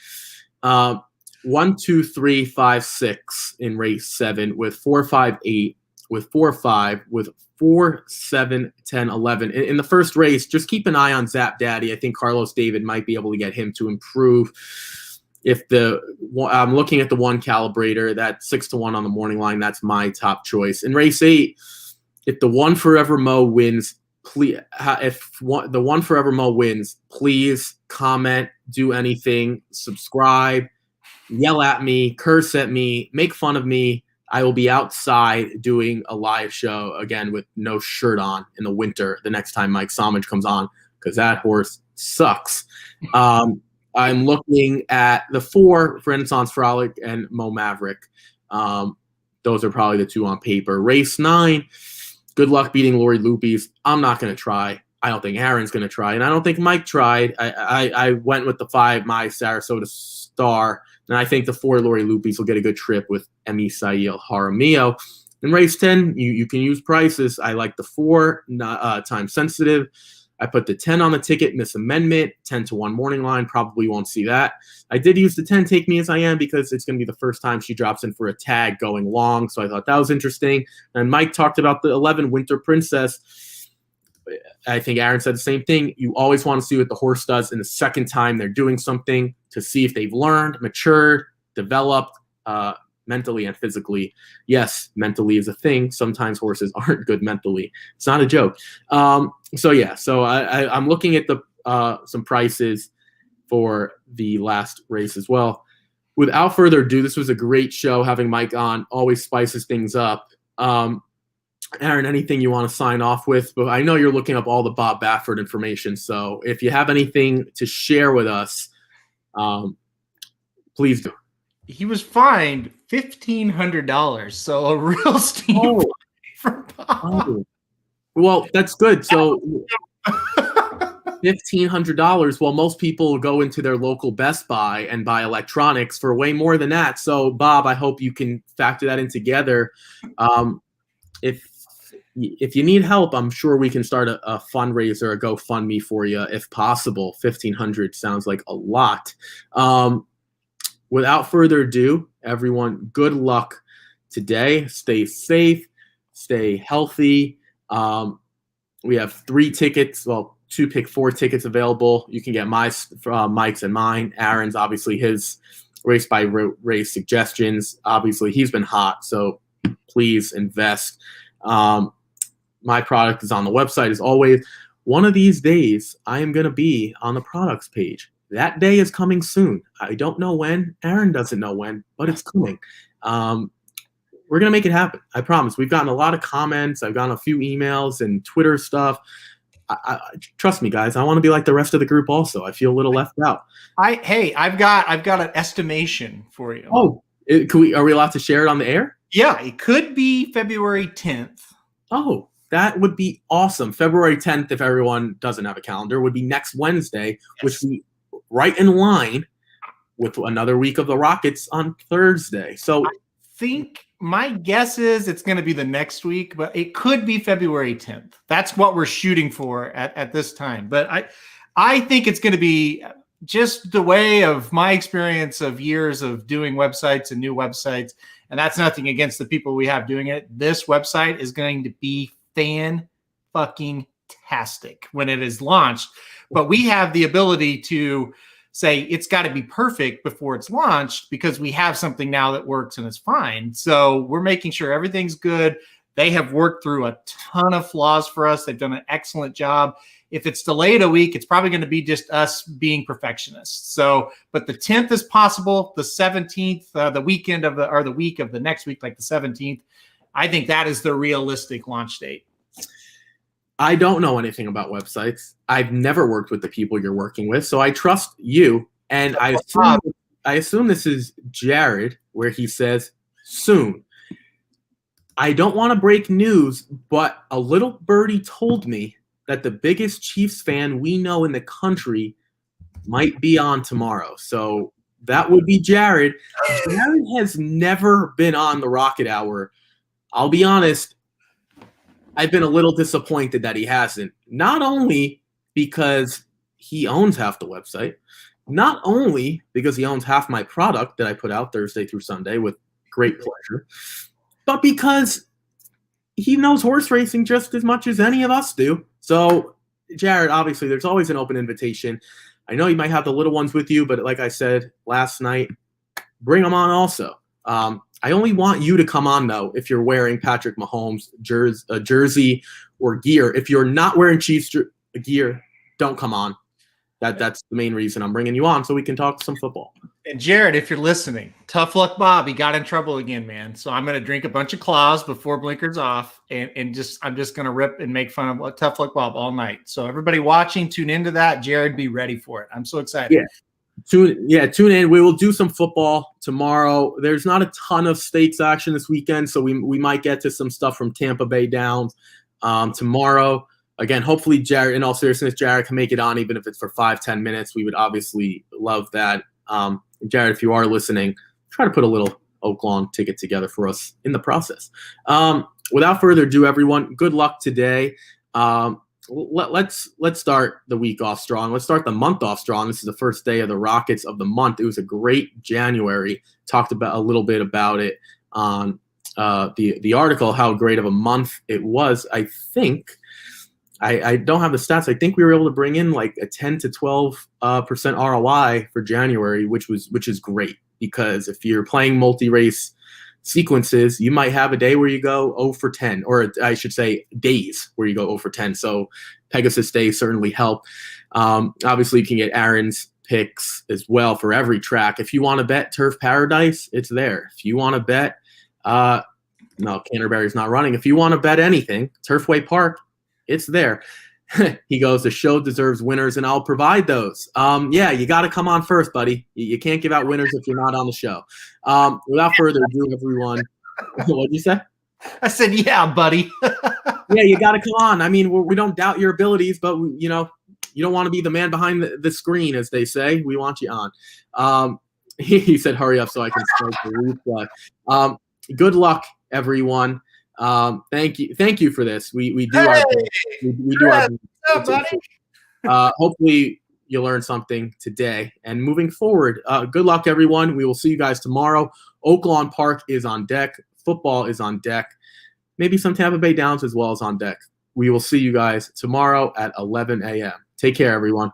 1, 2, 3, 5, 6 in race 7 with 4, 5, 8. with 4-5, with 4, 7, 10, 11. In the first race, just keep an eye on Zap Daddy. I think Carlos David might be able to get him to improve. If I'm looking at the one calibrator, that 6-1 on the morning line, that's my top choice. In race 8, if the One Forever Mo wins, please, the One Forever Mo wins, please comment, do anything, subscribe, yell at me, curse at me, make fun of me. I will be outside doing a live show again with no shirt on in the winter the next time Mike Somage comes on, because that horse sucks. I'm looking at the 4, Renaissance Frolic and Mo Maverick. Those are probably the 2 on paper. Race 9, good luck beating Lori Lupis. I'm not going to try. I don't think Aaron's going to try, and I don't think Mike tried. I went with the 5, my Sarasota Star, and I think the 4, Lori Lupis, will get a good trip with Emi Sail Jaramillo. In race 10, you can use prices. I like the 4, time sensitive. I put the 10 on the ticket, Miss Amendment, 10-1 morning line. Probably won't see that. I did use the 10, Take Me As I Am, because it's going to be the first time she drops in for a tag going long. So I thought that was interesting. And Mike talked about the 11, Winter Princess. I think Aaron said the same thing. You always want to see what the horse does in the second time they're doing something to see if they've learned, matured, developed, mentally and physically. Yes, mentally is a thing. Sometimes horses aren't good mentally. It's not a joke. So I'm looking at the some prices for the last race as well. Without further ado, this was a great show. Having Mike on always spices things up. Aaron, anything you want to sign off with? But I know you're looking up all the Bob Baffert information. So if you have anything to share with us, please do. He was fined $1,500, so a real steam for Bob. Oh. Well, that's good. So $1,500. Well, most people go into their local Best Buy and buy electronics for way more than that. So, Bob, I hope you can factor that in together. If you need help, I'm sure we can start a fundraiser, a GoFundMe for you if possible. $1,500 sounds like a lot. Without further ado, everyone, good luck today. Stay safe, stay healthy. We have 3 tickets, well, 2 pick 4 tickets available. You can get Mike's and mine. Aaron's, obviously, his race by race suggestions. Obviously, he's been hot, so please invest. My product is on the website as always. One of these days, I am going to be on the products page. That day is coming soon. I don't know when. Aaron doesn't know when, but it's coming. We're going to make it happen. I promise. We've gotten a lot of comments. I've gotten a few emails and Twitter stuff. Trust me, guys. I want to be like the rest of the group also. I feel a little left out. I've got an estimation for you. Oh, are we allowed to share it on the air? Yeah, it could be February 10th. Oh, that would be awesome. February 10th, if everyone doesn't have a calendar, would be next Wednesday, which we right in line with another week of the Rockets on Thursday. So I think my guess is it's going to be the next week, but it could be February 10th. That's what we're shooting for at this time. But I think it's going to be just the way of my experience of years of doing websites and new websites. And that's nothing against the people we have doing it. This website is going to be fan-fucking-tastic when it is launched. But we have the ability to say it's got to be perfect before it's launched because we have something now that works and is fine. So we're making sure everything's good. They have worked through a ton of flaws for us. They've done an excellent job. If it's delayed a week, it's probably going to be just us being perfectionists. So, but the 10th is possible. The 17th, the week of the next week, like the 17th, I think that is the realistic launch date. I don't know anything about websites. I've never worked with the people you're working with, so I trust you. And I assume this is Jared, where he says soon. I don't want to break news, but a little birdie told me that the biggest Chiefs fan we know in the country might be on tomorrow. So that would be Jared. Jared has never been on the Rocket Hour. I'll be honest, I've been a little disappointed that he hasn't. Not only because he owns half the website, not only because he owns half my product that I put out Thursday through Sunday with great pleasure, but because he knows horse racing just as much as any of us do. So, Jared, obviously, there's always an open invitation. I know you might have the little ones with you, but like I said last night, bring them on also. I only want you to come on, though, if you're wearing Patrick Mahomes' jersey or gear. If you're not wearing Chiefs gear, don't come on. That's the main reason I'm bringing you on, so we can talk some football. And Jared, if you're listening, tough luck Bob. He got in trouble again, man. So I'm going to drink a bunch of claws before blinkers off, and I'm just going to rip and make fun of tough luck Bob all night. So everybody watching, tune into that. Jared, be ready for it. I'm so excited. Yeah. Tune in. We will do some football tomorrow. There's not a ton of States action this weekend, so we might get to some stuff from Tampa Bay Downs tomorrow. Again, hopefully, Jared, in all seriousness, Jared can make it on, even if it's for 5-10 minutes. We would obviously love that. Jared, if you are listening, try to put a little Oaklawn ticket together for us in the process. Without further ado, everyone, good luck today. Let's start the week off strong. Let's start the month off strong. This is the first day of the Rockets of the month. It was a great January. Talked about a little bit about it on the article, how great of a month it was. I think I don't have the stats. I think we were able to bring in like a 10 to 12% ROI for January, which is great, because if you're playing multi-race sequences, you might have a day where you go 0 for 10, or I should say days where you go 0 for 10. So Pegasus days certainly help. Obviously, you can get Aaron's picks as well for every track. If you want to bet Turf Paradise, it's there. If you want to bet, no, Canterbury's not running. If you want to bet anything, Turfway Park, it's there. He goes, the show deserves winners, and I'll provide those. Yeah, you got to come on first, buddy. You can't give out winners if you're not on the show. Without further ado, everyone. What'd you say? I said, yeah, buddy. Yeah, you got to come on. I mean, we don't doubt your abilities, but, you don't want to be the man behind the screen, as they say. We want you on. He said, hurry up so I can start the replay. Good luck, everyone. Thank you for this. We do our hopefully you learned something today, and moving forward, good luck, everyone. We will see you guys tomorrow. Oaklawn Park is on deck. Football is on deck. Maybe some Tampa Bay Downs as well is on deck. We will see you guys tomorrow at 11 a.m. Take care, everyone.